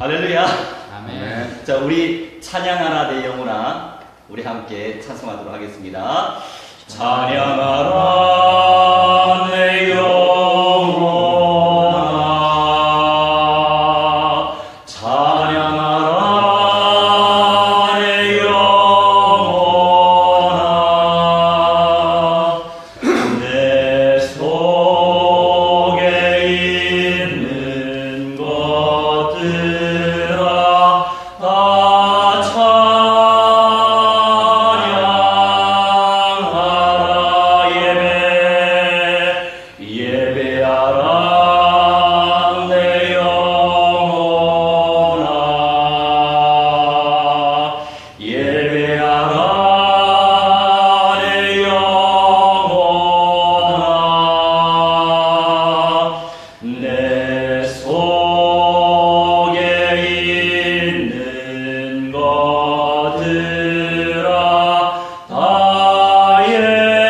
할렐루야. 아멘. 자, 우리 찬양하라 내 영혼아, 우리 함께 찬송하도록 하겠습니다. 찬양하라 내 영혼아, 찬양하라 내 영혼아, 내 속에 있는 것들아 다 찬양하라. 예배하라 내 영혼아, 예배하라 내 영혼아, 내 속에 있는 것들아 다 예배하라.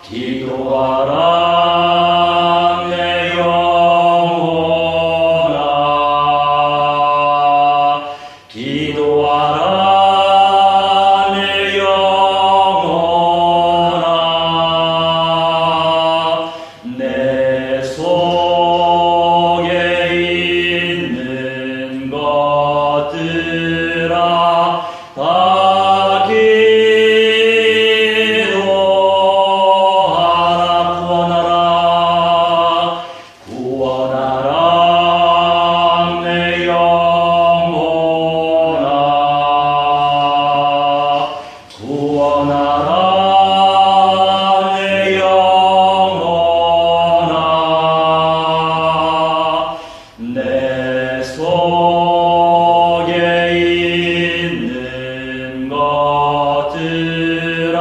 기도하라, 기도하라 내 영혼아, 기도하라 내 영혼아, 내 속에 있는 것들아 다 기도하라. 구원하라, 구원하라 내 영혼아, 구원하라 내 영혼아, 내 속에 있는 것들아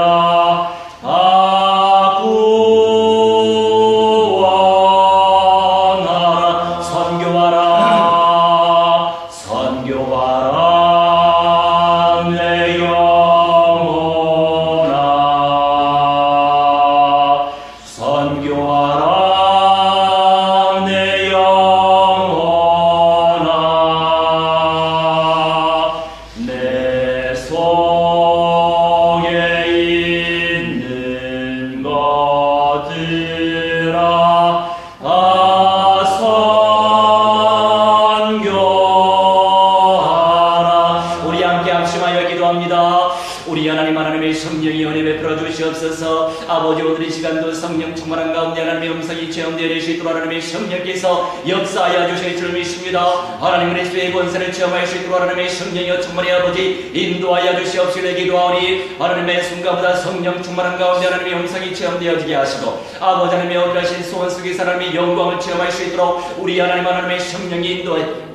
다 구원하라. 선교하라, 선교하라 내 영혼아, 선교하라 내 영혼아, 내 속에 있는 것들아 다 선교하라. 우리 함께 합심하여 기도합니다. 우리 하나님의 성령이 은혜 베풀어 주시옵소서. 아버지, 오늘 이 시간도 성령 충만한 가운데 하나님의 음성이 체험되어 수 있도록 하나님의 성령께서 역사하여 주실 줄 믿습니다. 하나님 그리스도의 권세를 체험할 수 있도록 하나님의 성령이여 충만히 아버지 인도하여 주시옵시되 기도하오니, 하나님의 순간보다 성령 충만한 가운데 하나님의 음성이 체험되어지게 하시고, 아버지 하나님의 어필하신 소원 속에서 하나님의 영광을 체험할 수 있도록 우리 하나님의 성령이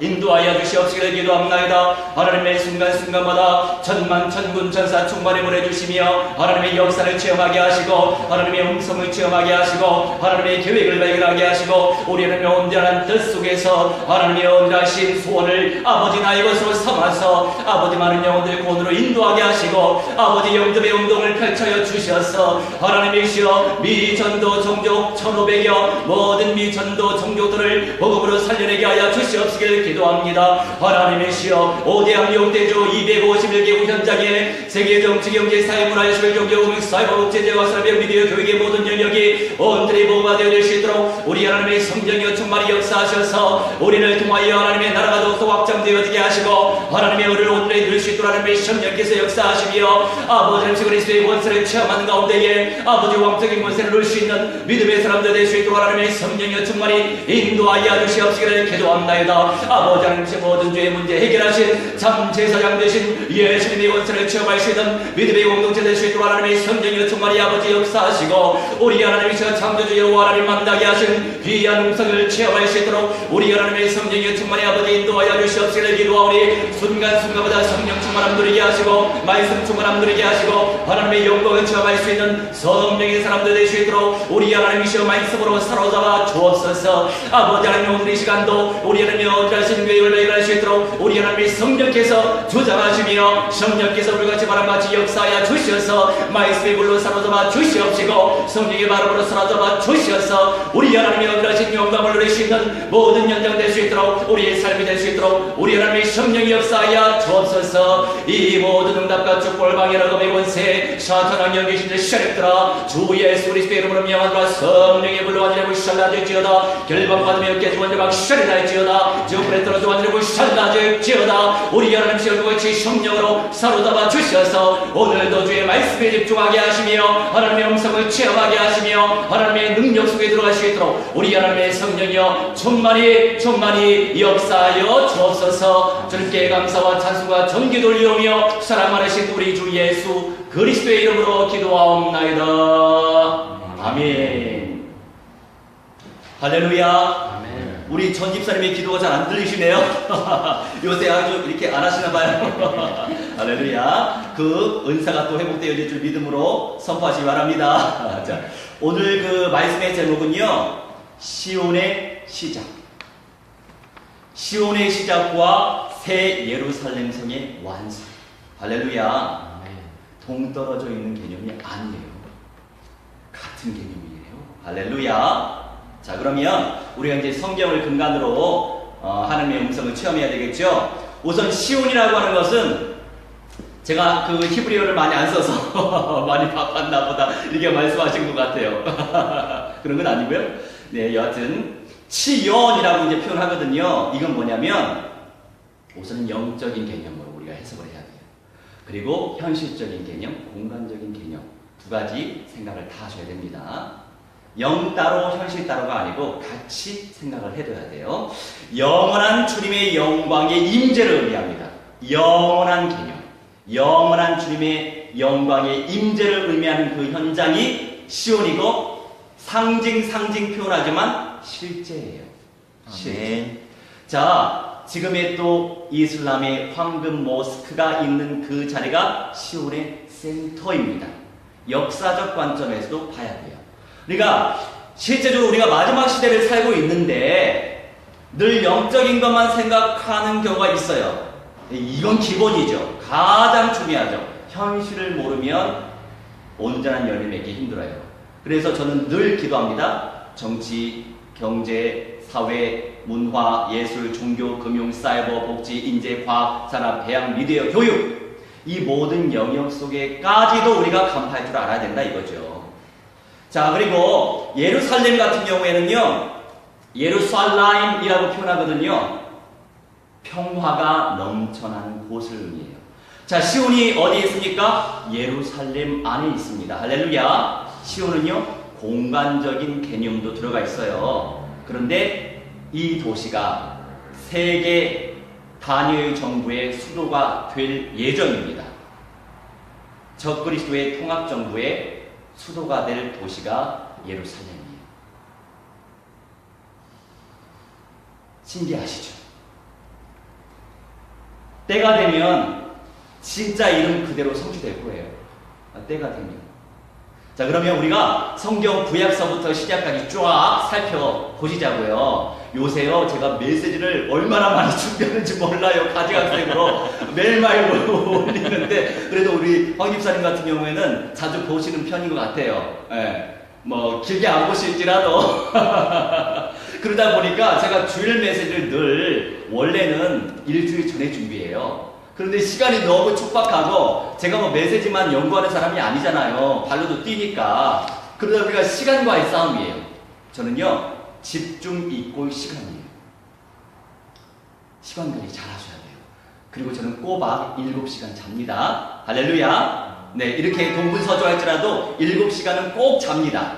인도하여 주시옵시되 기도합나이다. 하나님의 순간순간마다 천만 천군 천사 충만히 보내주시며 하나님의 역사를 체험하게 하시고, 하나님의 음성을 체험하게 하시고, 하나님의 계획을 발견하게 하시고, 우리 하나님의 온전한 뜻 속에서 하나님의 온전하신 소원을 아버지 나의 것으로 삼아서 아버지 많은 영혼들 구원으로 인도하게 하시고, 아버지 영접의 운동을 펼쳐 주셔서 하나님이시여 미전도 종족 1500여 모든 미전도 종족들을 복음으로 살려내게 하여 주시옵시길 기도합니다. 하나님이시여 오대양 용대주 251개국 현장에 세계 정치 경제 사회 문화 예술 종교 음악 사회와 국제재와 사회 미디어 교육의 모든 영역이 온전히 보호가 되어 될 수 있도록 우리 하나님의 성령이여 충만히 역사하셔서 우리를 통하여 하나님의 나라가 더욱더 확장되어지게 하시고, 하나님의 의를 온전히 누릴 수 있도록 하나님의 성령께서 역사하시며, 아버지 하나님 그리스도의 권세를 체험하는 가운데에 아버지 왕적인 권세를 누릴 수 있는 믿음의 사람들 될 수 있도록 하나님의 성령이여 충만히 인도하여 주시옵시기를 기도합나이다. 아버지 하나님의 모든 죄의 문제 해결하신 참 제사장 되신 예수님의 권세를 체험할 수 있는 믿음의 공동체 될 수 있도록 하나님의 성령이여 충만히 아버지 역사하시고, 우리 하나님이시여 창조주 여호와 하나님 만나게 하신 귀한 음성을 체험할 수 있도록 우리 하나님의 성령이여 충만히 아버지 인도하여 주시옵시기를 기도하오니, 순간순간마다 성령 충만함 누리게 하시고 말씀 충만함 누리게 하시고 하나님의 영광을 체험할 수 있는 성령의 사람들 될 수 있도록 우리 하나님이시여 말씀으로 사로잡아 주옵소서. 아버지 하나님 오늘 이 시간도 우리 하나님의 어떠하신 계획을 발견할 수 있도록 우리 하나님의 성령께서 주장하시며 성령께서 우리같이 바람같이 역사하여 주셔서 말씀의 불로 사로잡아 주시옵소서. 주시옵시고 성령의 바람으로 사라져봐 주시어서 우리 하나님의 은혜하신 영광을 누릴 수 있는 모든 연장 될 수 있도록 우리의 삶이 될 수 있도록 우리 하나님의 성령이 역사하여 주옵소서. 이 모든 응답과 축복을 방해하는 검의 권세 사탄 영계 신들 시작했더라. 주 예수 그리스도의 이름으로 명하노라. 성령의 불로 완전히 시작하지어다. 결방받으며 깨지고 완전히 시작하지어다. 지옥불에 떨어져 완전히 시작하지어다. 우리 하나님 시험같이 성령으로 사로잡아 주셔서 오늘도 주의 말씀에 집중하게 하시며 하나님의 음성을 체험하게 하시며 하나님의 능력 속에 들어갈 수 있도록 우리 하나님의 성령이여 충만히 역사하여 주옵소서. 주님께 감사와 찬송과 존귀 돌리오며 사랑 많으신 우리 주 예수 그리스도의 이름으로 기도하옵나이다. 아멘. 할렐루야. 아멘. 우리 전 집사님의 기도가 잘 안 들리시네요. 요새 아주 이렇게 안 하시나 봐요. 할렐루야. 그 은사가 또 회복되어질 줄 믿음으로 선포하시기 바랍니다. 자, 오늘 그 말씀의 제목은요, 시온의 시작. 시온의 시작과 새 예루살렘 성의 완성. 할렐루야. 동떨어져 있는 개념이 아니에요. 같은 개념이에요. 할렐루야. 자, 그러면 우리가 이제 성경을 근간으로 하나님의 음성을 체험해야 되겠죠. 우선 시온이라고 하는 것은 제가 그 히브리어를 많이 안 써서 많이 바빴나 보다 이렇게 말씀하신 것 같아요. 그런 건 아니고요. 네, 여하튼 시온이라고 이제 표현하거든요. 이건 뭐냐면 우선은 영적인 개념으로 우리가 해석을 해야 돼요. 그리고 현실적인 개념, 공간적인 개념 두 가지 생각을 다 하셔야 됩니다. 영 따로 현실 따로가 아니고 같이 생각을 해둬야 돼요. 영원한 주님의 영광의 임재를 의미합니다. 영원한 개념, 영원한 주님의 영광의 임재를 의미하는 그 현장이 시온이고 상징 표현하지만 실제예요. 실제. 자, 지금의 또 이슬람의 황금 모스크가 있는 그 자리가 시온의 센터입니다. 역사적 관점에서도 봐야 돼요. 그러니까 실제적으로 우리가 마지막 시대를 살고 있는데 늘 영적인 것만 생각하는 경우가 있어요. 이건 기본이죠. 가장 중요하죠. 현실을 모르면 온전한 열매 맺기 힘들어요. 그래서 저는 늘 기도합니다. 정치, 경제, 사회, 문화, 예술, 종교, 금융, 사이버, 복지, 인재, 과학, 산업, 배양, 미디어, 교육 이 모든 영역 속에까지도 우리가 간파할 줄 알아야 된다 이거죠. 자, 그리고 예루살렘 같은 경우에는요, 예루살렘이라고 표현하거든요. 평화가 넘쳐나는 곳을 의미해요. 자, 시온이 어디에 있습니까? 예루살렘 안에 있습니다. 할렐루야. 시온은요, 공간적인 개념도 들어가 있어요. 그런데 이 도시가 세계 단일 정부의 수도가 될 예정입니다. 적그리스도의 통합정부의 수도가 될 도시가 예루살렘이에요. 신기하시죠? 때가 되면 진짜 이름 그대로 성취될 거예요. 때가 되면. 자, 그러면 우리가 성경 구약서부터 시작까지 쫙 살펴보시자고요. 요새요, 제가 메시지를 얼마나 많이 준비하는지 몰라요. 가지학생으로 매일매일 올리는데, 그래도 우리 황 집사님 같은 경우에는 자주 보시는 편인 것 같아요. 예. 뭐, 길게 안 보실지라도. 그러다 보니까 제가 주일 메시지를 늘 원래는 일주일 전에 준비해요. 그런데 시간이 너무 촉박하고 제가 뭐 메시지만 연구하는 사람이 아니잖아요. 발로도 뛰니까. 그러다 보니까 시간과의 싸움이에요. 저는요, 집중 이꼴 시간이에요. 시간 관리 잘 하셔야 돼요. 그리고 저는 꼬박 7시간 잡니다. 할렐루야. 네, 이렇게 동분서주할지라도 7시간은 꼭 잡니다.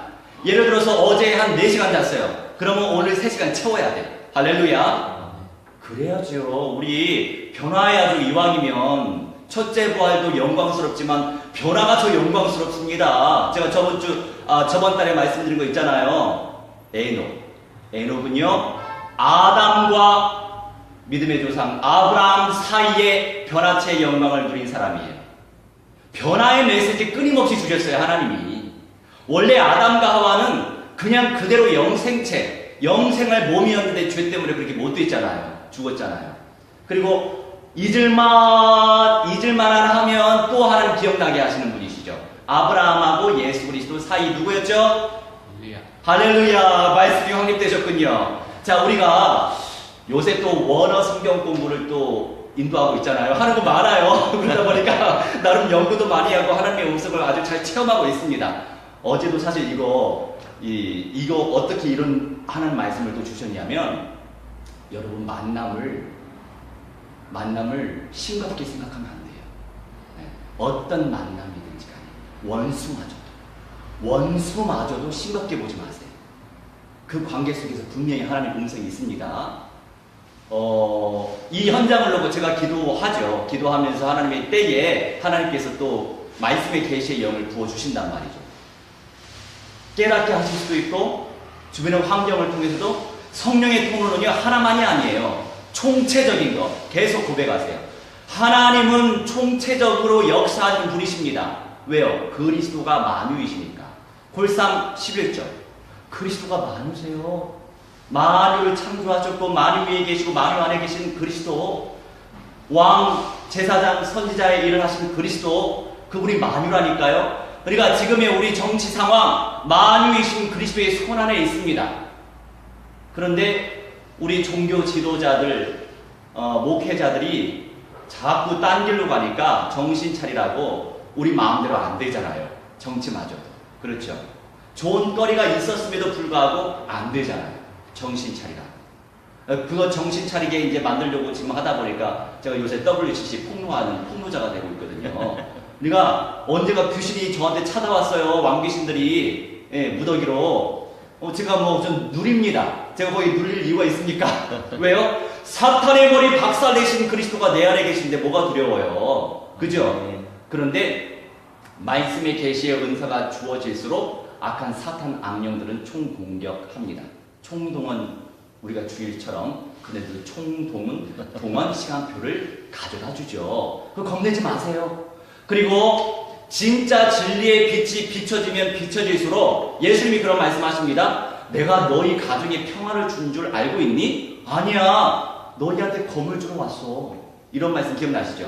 예를 들어서 어제 한 4시간 잤어요. 그러면 오늘 3시간 채워야 돼요. 할렐루야. 그래야죠. 우리 변화해야죠. 이왕이면 첫째 부활도 영광스럽지만 변화가 더 영광스럽습니다. 제가 저번 달에 말씀드린 거 있잖아요. 에녹은요, 아담과 믿음의 조상 아브라함 사이에 변화체의 영광을 누린 사람이에요. 변화의 메시지 끊임없이 주셨어요. 하나님이. 원래 아담과 하와는 그냥 그대로 영생체, 영생할 몸이었는데 죄 때문에 그렇게 못 됐잖아요. 죽었잖아요. 그리고 잊을만 하면 또 하나님 기억나게 하시는 분이시죠. 아브라함하고 예수 그리스도 사이 누구였죠? 할렐루야. 할렐루야. 말씀이 확립되셨군요. 자, 우리가 요새 또 원어 성경 공부를 또 인도하고 있잖아요. 하는 거 많아요. 그러다 보니까 나름 연구도 많이 하고 하나님의 음성을 아주 잘 체험하고 있습니다. 어제도 사실 이거 어떻게 이런 하는 말씀을 또 주셨냐면, 여러분 만남을 싱겁게 생각하면 안 돼요. 네. 어떤 만남이든지 간에 원수마저도 싱겁게 보지 마세요. 그 관계 속에서 분명히 하나님의 음성이 있습니다. 이 현장을 놓고 제가 기도하죠. 기도하면서 하나님의 때에 하나님께서 또 말씀의 계시의 영을 부어주신단 말이죠. 깨닫게 하실 수도 있고, 주변의 환경을 통해서도 성령의 통로는요, 하나만이 아니에요. 총체적인 거 계속 고백하세요. 하나님은 총체적으로 역사하는 분이십니다. 왜요? 그리스도가 만유이시니까. 골상 11절. 그리스도가 만유세요. 만유를 창조하셨고 만유 위에 계시고 만유 안에 계신 그리스도, 왕, 제사장, 선지자의 일을 하신 그리스도, 그분이 만유라니까요. 그러니까 지금의 우리 정치 상황, 만유이신 그리스도의 손 안에 있습니다. 그런데 우리 종교 지도자들, 목회자들이 자꾸 딴 길로 가니까 정신 차리라고 우리 마음대로 안 되잖아요. 정치마저도. 그렇죠. 좋은 거리가 있었음에도 불구하고 안 되잖아요. 정신 차리라. 그거 정신 차리게 이제 만들려고 지금 하다 보니까 제가 요새 WCC 폭로하는 폭로자가 되고 있거든요. 그러니까 언제가 귀신이 저한테 찾아왔어요. 왕귀신들이. 예, 무더기로. 제가 뭐 좀 누립니다. 제가 거기 누릴 이유가 있습니까? 왜요? 사탄의 머리 박살내신 그리스도가 내 안에 계신데 뭐가 두려워요. 그죠? 그런데 말씀의 계시의 은사가 주어질수록 악한 사탄 악령들은 총공격합니다. 총동원, 우리가 주일처럼 그네들 동원 시간표를 가져다 주죠. 그거 겁내지 마세요. 그리고 진짜 진리의 빛이 비춰지면 비춰질수록 예수님이 그런 말씀하십니다. 내가 너희 가정에 평화를 준 줄 알고 있니? 아니야. 너희한테 검을 주러 왔어. 이런 말씀 기억나시죠?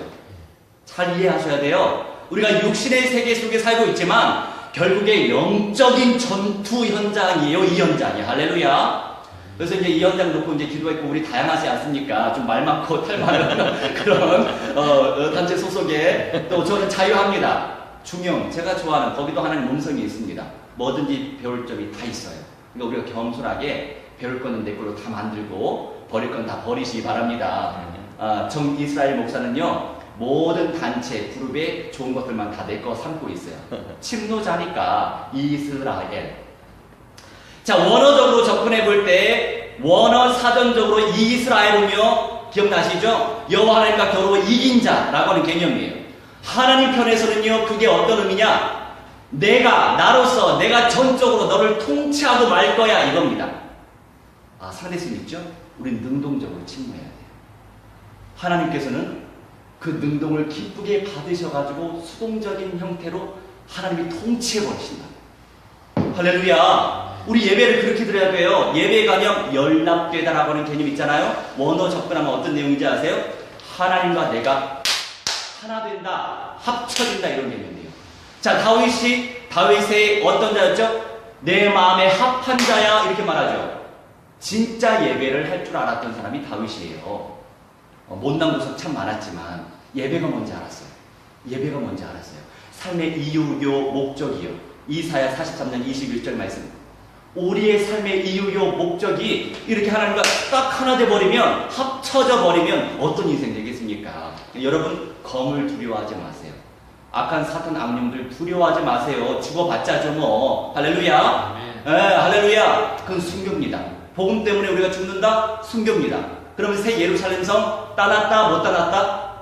잘 이해하셔야 돼요. 우리가 육신의 세계 속에 살고 있지만 결국에 영적인 전투 현장이에요. 이 현장이. 할렐루야. 그래서 이제 이 현장 놓고 이제 기도했고, 우리 다양하지 않습니까? 좀 말 많고 탈 많은 그런 단체 소속에 또 저는 자유합니다. 중용, 제가 좋아하는, 거기도 하나님 음성이 있습니다. 뭐든지 배울 점이 다 있어요. 그러니까 우리가 겸손하게 배울 거는 내 걸로 다 만들고 버릴 건 다 버리시기 바랍니다. 정 이스라엘 목사는요, 모든 단체, 그룹에 좋은 것들만 다 내 거 삼고 있어요. 침노자니까 이스라엘. 자, 원어적으로 접근해 볼 때 원어 사전적으로 이스라엘은요, 기억나시죠? 여호와 하나님과 겨루어 이긴 자라고 하는 개념이에요. 하나님 편에서는요, 그게 어떤 의미냐? 나로서 내가 전적으로 너를 통치하고 말 거야, 이겁니다. 상대성 있죠? 우린 능동적으로 침노해야 돼요. 하나님께서는 그 능동을 기쁘게 받으셔가지고 수동적인 형태로 하나님이 통치해버리신다. 할렐루야. 우리 예배를 그렇게 드려야 돼요. 예배 가령 연합되다라고 하는 개념 있잖아요. 원어 접근하면 어떤 내용인지 아세요? 하나님과 내가 하나 된다, 합쳐진다, 이런 개념이에요. 자, 다윗의 어떤 자였죠? 내 마음에 합한 자야, 이렇게 말하죠. 진짜 예배를 할 줄 알았던 사람이 다윗이에요. 못난 구석 참 많았지만 예배가 뭔지 알았어요. 예배가 뭔지 알았어요. 삶의 이유요, 목적이요. 이사야 43년 21절 말씀. 우리의 삶의 이유요, 목적이 이렇게 하나님과 딱 하나 돼버리면, 합쳐져 버리면 어떤 인생 되겠습니까? 여러분, 검을 두려워하지 마세요. 악한 사탄 악령들 두려워하지 마세요. 죽어봤자죠 뭐. 할렐루야. 할렐루야. 그건 순교입니다. 복음 때문에 우리가 죽는다? 순교입니다. 그러면 새 예루살렘 성 따놨다? 못 따놨다?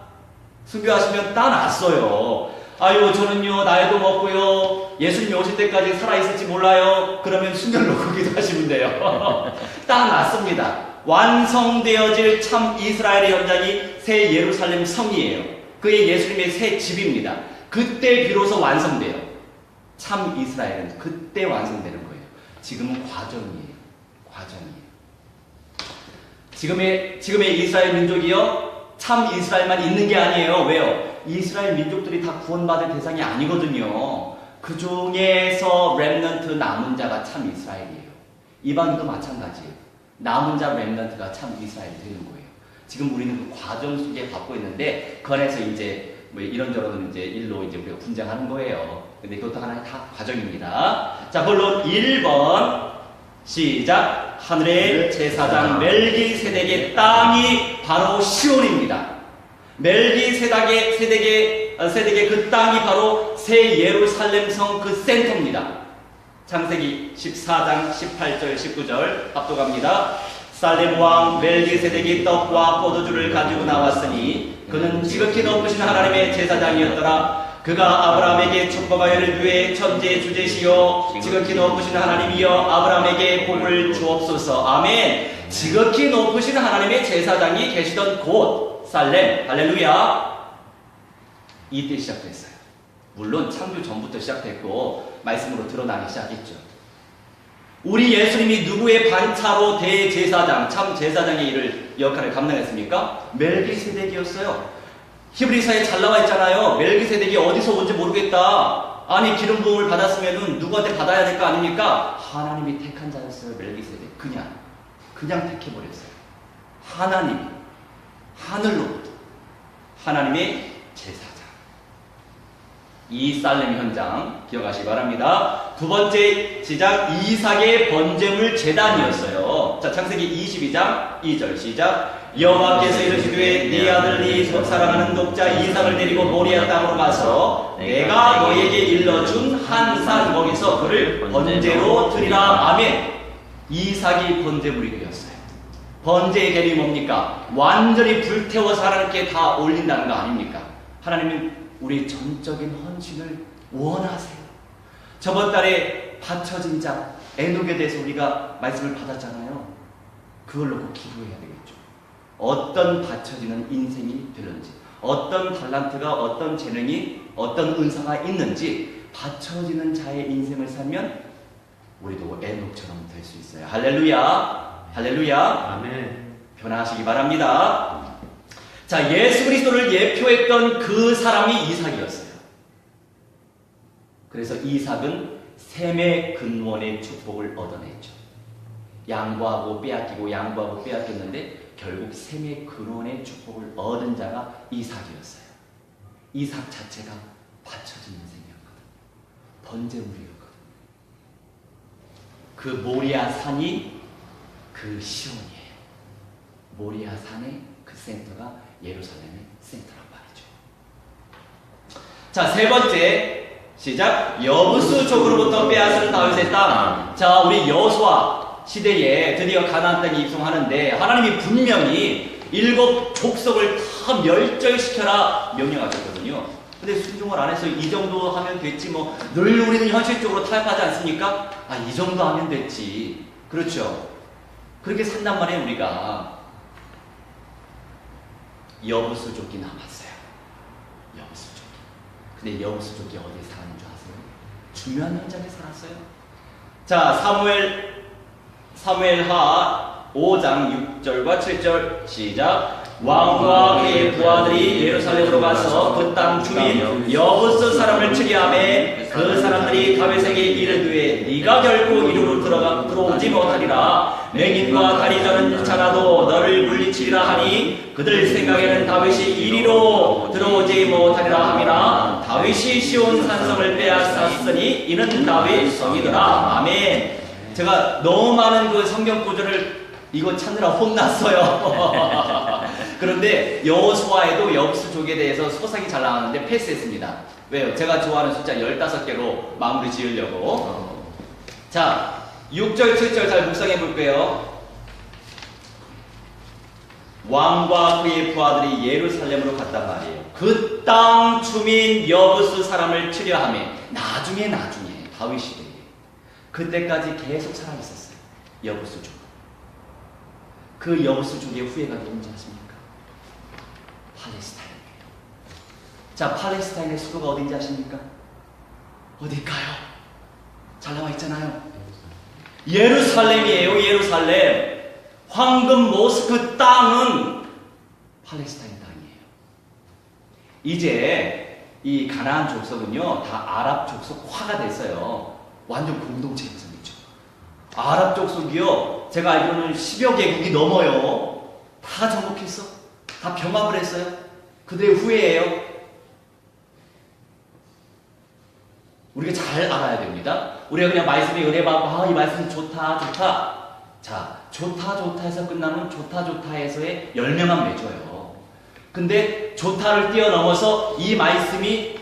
순교하시면 따놨어요. 아유, 저는요, 나이도 먹고요, 예수님이 오실 때까지 살아있을지 몰라요. 그러면 순결 놓고 기도하시면 돼요. 딱 낫습니다. 완성되어질 참 이스라엘의 현장이 새 예루살렘 성이에요. 그의 예수님의 새 집입니다. 그때 비로소 완성돼요. 참 이스라엘은 그때 완성되는 거예요. 지금은 과정이에요. 지금의 이스라엘 민족이요, 참 이스라엘만 있는 게 아니에요. 왜요? 이스라엘 민족들이 다 구원받을 대상이 아니거든요. 그 중에서 렘넌트 남은 자가 참 이스라엘이에요. 이방인도 마찬가지예요. 남은 자 렘넌트가 참 이스라엘이 되는 거예요. 지금 우리는 그 과정 속에 갖고 있는데, 그 안에서 이제 뭐 이런저런 이제 일로 이제 우리가 분장하는 거예요. 근데 그것도 하나의 다 과정입니다. 자, 본론 1번 시작. 하늘의 제사장 멜기세덱의 땅이 바로 시온입니다. 멜기세덱의 그 땅이 바로 새 예루살렘 성 그 센터입니다. 창세기 14장 18절 19절 합독합니다. 살렘 왕 멜기세덱이 떡과 포도주를 가지고 나왔으니 그는 지극히 높으신 하나님의 제사장이었더라. 그가 아브라함에게 축복하여를 위해 천지의 주제시요 지극히 높으신 하나님이여 아브라함에게 복을 주옵소서. 아멘. 지극히 높으신 하나님의 제사장이 계시던 곳 살렘. 할렐루야. 이때 시작됐어요. 물론 창조 전부터 시작됐고 말씀으로 드러나기 시작했죠. 우리 예수님이 누구의 반차로 대제사장, 참 제사장의 역할을 감당했습니까? 멜기세덱이었어요. 히브리서에 잘 나와 있잖아요. 멜기세덱이 어디서 온지 모르겠다. 아니 기름 부음을 받았으면 누구한테 받아야 될 거 아닙니까? 하나님이 택한 자였어요. 멜기세덱. 그냥 택해버렸어요. 하나님이 하늘로부터 하나님의 제사장. 이 살렘 현장 기억하시기 바랍니다. 두 번째 시작. 이삭의 번제물 제단이었어요. 자, 창세기 22장 2절 시작. 여호와께서 이르시되 네 아들 네 사랑하는 독자 이삭을 데리고 모리아 땅으로 가서 내가 너에게 일러준 한 산 거기서 그를 번제로 드리라. 아멘. 이삭이 번제물이 되었어요. 번제의 계명이 뭡니까? 완전히 불태워서 하나님께 다 올린다는 거 아닙니까? 하나님은 우리 전적인 헌신을 원하세요. 저번 달에 바쳐진 자 에녹에 대해서 우리가 말씀을 받았잖아요. 그걸 놓고 기도해야 되겠죠. 어떤 바쳐지는 인생이 되는지, 어떤 달란트가, 어떤 재능이, 어떤 은사가 있는지 바쳐지는 자의 인생을 살면 우리도 에녹처럼 될 수 있어요. 할렐루야. 할렐루야. 아멘. 변화하시기 바랍니다. 자, 예수 그리스도를 예표했던 그 사람이 이삭이었어요. 그래서 이삭은 셈의 근원의 축복을 얻어냈죠. 양보하고 빼앗기고 양보하고 빼앗겼는데 결국 셈의 근원의 축복을 얻은 자가 이삭이었어요. 이삭 자체가 바쳐진 인생이었거든. 번제물이었거든. 그 모리아 산이 그 시온이에요. 모리아 산의 그 센터가 예루살렘의 센터란 말이죠. 자, 세 번째 시작. 여부수 족으로부터 빼앗은 다윗의 땅. 자, 우리 여호수아 시대에 드디어 가나안 땅에 입성하는데 하나님이 분명히 7 족속을 다 멸절시켜라 명령하셨거든요. 근데 순종을 안 해서 이 정도 하면 됐지 뭐 늘 우리는 현실적으로 타협하지 않습니까? 아, 이 정도 하면 됐지. 그렇죠. 그렇게 산단 말이에요. 우리가 여부수족이 남았어요. 여부수족이. 근데 여부수족이 어디에 사는 줄 아세요? 중요한 현장에 살았어요. 자, 사무엘하 5장 6절과 7절 시작. 왕과 그의 부하들이 예루살렘으로 가서 그 땅 주민 여부수 사람을 치리하매 그 사람들이 다윗에게 이르되 네가 결코 이리로 들어오지 못하리라. 맹인과 다리 저는 자라도 너를 물리치리라 하니 그들 생각에는 다윗이 이리로 들어오지 못하리라 함이나 다윗이 시온 산성을 빼앗았으니 이는 다윗 성이더라. 아멘. 제가 너무 많은 그 성경 구절을 이거 찾느라 혼났어요. 그런데 여호수아에도 여부수족에 대해서 소상히 잘 나왔는데 패스했습니다. 왜요? 제가 좋아하는 숫자 15개로 마무리 지으려고. 자, 6절 7절 잘 묵상해 볼게요. 왕과 그의 부하들이 예루살렘으로 갔단 말이에요. 그 땅 주민 여부수 사람을 치려하며 나중에 다윗 시대에 그때까지 계속 살아있었어요. 여부수족. 그 여부수족의 후예가 누군지 아십니까? 팔레스타인이에요. 자, 팔레스타인의 수도가 어딘지 아십니까? 어딜까요? 잘 나와 있잖아요. 예루살렘이에요. 예루살렘. 황금 모스크 땅은 팔레스타인 땅이에요. 이제 이 가나안 족속은요 다 아랍 족속화가 됐어요. 완전 공동체 형성이죠. 아랍 족속이요 제가 알기로는 10여 개국이 넘어요. 다 정복했어. 다 병합을 했어요. 그들의 후예예요. 우리가 잘 알아야 됩니다. 우리가 그냥 말씀에 은혜 받고 이 말씀 좋다 좋다. 자, 좋다 좋다해서 끝나면 좋다 좋다해서의 열명만 맺어요. 근데 좋다를 뛰어넘어서 이 말씀이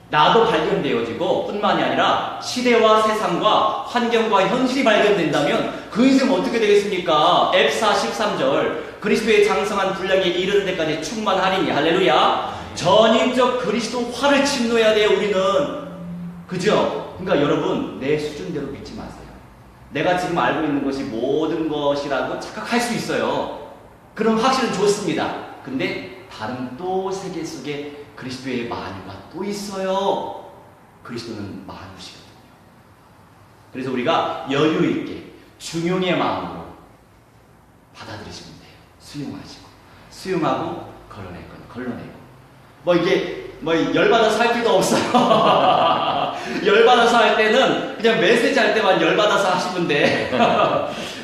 나도 발견되어지고 뿐만이 아니라 시대와 세상과 환경과 현실이 발견된다면 그 인생 어떻게 되겠습니까? 앱사 13절 그리스도의 장성한 분량에 이르는 데까지 충만하리니 할렐루야. 전인적 그리스도 화를 침노해야 돼요. 우리는 그죠? 그러니까 여러분 내 수준대로 믿지 마세요. 내가 지금 알고 있는 것이 모든 것이라고 착각할 수 있어요. 그런 확신은 좋습니다. 근데 다른 또 세계 속에 그리스도의 만유가 또 있어요. 그리스도는 만유시거든요. 그래서 우리가 여유 있게 중용의 마음으로 받아들이시면 돼요. 수용하시고 수용하고 걸러내고 이게 열받아서 할 필요도 없어요. 열받아서 할 때는 그냥 메시지 할 때만 열받아서 하시면 돼.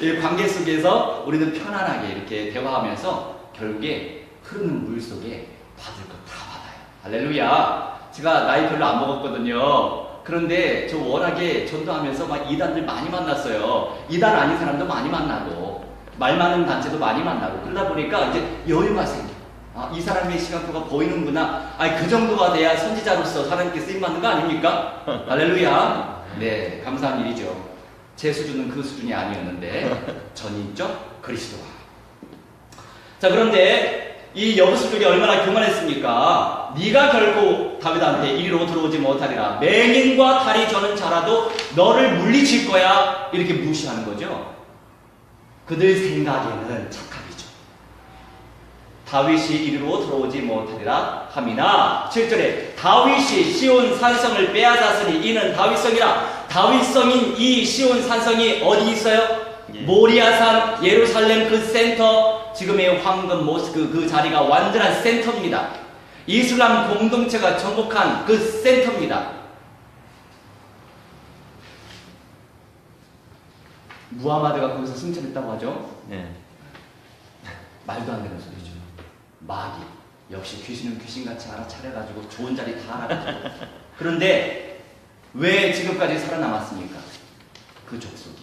이 관계 속에서 우리는 편안하게 이렇게 대화하면서 결국에 흐르는 물 속에 받을 것 다 받아요. 할렐루야. 제가 나이 별로 안 먹었거든요. 그런데 저 워낙에 전도하면서 막 이단들 많이 만났어요. 이단 아닌 사람도 많이 만나고 말 많은 단체도 많이 만나고 그러다 보니까 이제 여유가 생겨. 이 사람의 시간표가 보이는구나. 그 정도가 돼야 선지자로서 하나님께 쓰임받는 거 아닙니까? 할렐루야. 네, 감사한 일이죠. 제 수준은 그 수준이 아니었는데 전인적 그리스도와. 자, 그런데 이 여부수족이 얼마나 교만했습니까? 네가 결코 다윗한테 이리로 들어오지 못하리라. 맹인과 다리 저는 자라도 너를 물리칠 거야. 이렇게 무시하는 거죠. 그들 생각에는 착각이죠. 다윗이 이리로 들어오지 못하리라 함이나 7절에 다윗이 시온 산성을 빼앗았으니 이는 다윗성이라. 다윗성인 이 시온 산성이 어디 있어요? 모리아산, 예루살렘 그 센터, 지금의 황금 모스크 그 자리가 완전한 센터입니다. 이슬람 공동체가 정복한 그 센터입니다. 무하마드가 거기서 승천했다고 하죠? 네. 말도 안 되는 소리죠. 마귀. 역시 귀신은 귀신같이 알아차려가지고 좋은 자리 다 알아가지고. 그런데 왜 지금까지 살아남았습니까? 그 족속이.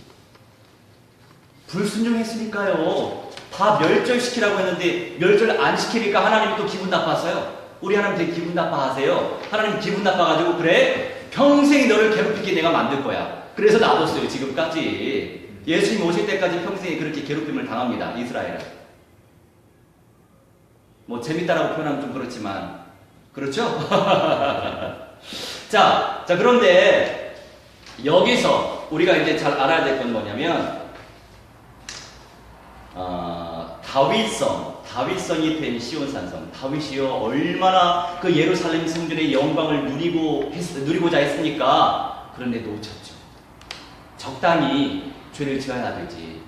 불순종했으니까요. 다 멸절시키라고 했는데 멸절 안 시키니까 하나님이 또 기분 나빴어요. 우리 하나님 되게 기분 나빠하세요. 하나님 기분 나빠가지고 그래? 평생 너를 괴롭히게 내가 만들 거야. 그래서 놔뒀어요. 지금까지. 예수님 오실 때까지 평생에 그렇게 괴롭힘을 당합니다. 이스라엘은. 재밌다라고 표현하면 좀 그렇지만 그렇죠? 자, 그런데 여기서 우리가 이제 잘 알아야 될 건 뭐냐면 다윗성이 된 시온산성. 다윗이요 얼마나 그 예루살렘 성전의 영광을 누리고자 했습니까? 그런데 놓쳤죠. 적당히 죄를 지어야 되지.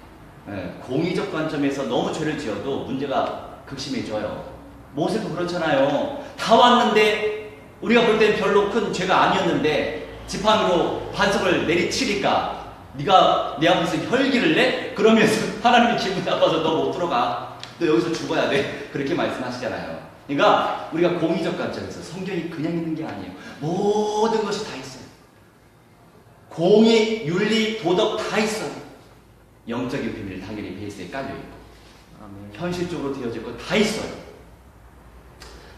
공의적 관점에서 너무 죄를 지어도 문제가 극심해져요. 모세도 그렇잖아요. 다 왔는데 우리가 볼 때는 별로 큰 죄가 아니었는데 지팡이로 반석을 내리치니까 네가 내 앞에서 혈기를 내? 그러면서 하나님이 기분 나빠서 너 못 들어가. 너 여기서 죽어야 돼. 그렇게 말씀하시잖아요. 그러니까 우리가 공의적 관점에서 성경이 그냥 있는 게 아니에요. 모든 것이 다 있어요. 공의, 윤리, 도덕 다 있어요. 영적인 비밀 당연히 베이스에 깔려있고 현실적으로 되어질 것 다 있어요.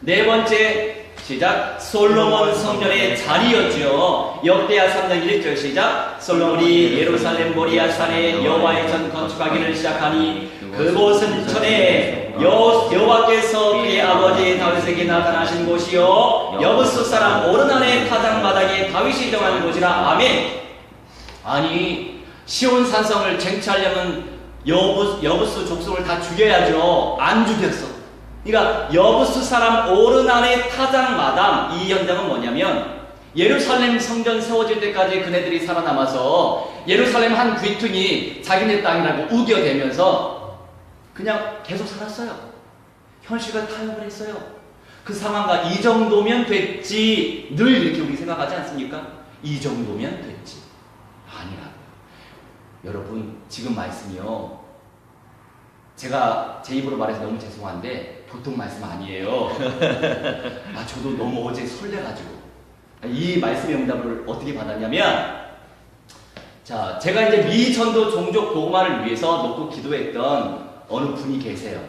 네 번째 시작. 솔로몬 성전의 자리였죠. 역대하 3장 1절 시작. 솔로몬이 예루살렘 모리아산에 여호와의 전 건축하기를 시작하니 그곳은 전에 여호와께서 그의 아버지 다윗에게 나타나신 곳이요 여부스 사람 오르난의 타작 마당에 다윗이 정한 곳이라. 아멘. 아니 시온 산성을 쟁취하려면 여부스 족속을 다 죽여야죠. 안 죽였어. 그러니까 여부스 사람 오르난의 타작 마당. 이 현장은 뭐냐면 예루살렘 성전 세워질 때까지 그네들이 살아남아서 예루살렘 한 귀퉁이 자기네 땅이라고 우겨대면서 그냥 계속 살았어요. 현실과 타협을 했어요. 그 상황과 이 정도면 됐지 늘 이렇게 우리 생각하지 않습니까? 이 정도면 됐지. 아니라고요. 여러분 지금 말씀이요, 제가 제 입으로 말해서 너무 죄송한데 보통 말씀 아니에요. 저도 너무 어제 설레가지고 이 말씀의 응답을 어떻게 받았냐면, 자, 제가 이제 미전도 종족 복음화를 위해서 놓고 기도했던 어느 분이 계세요.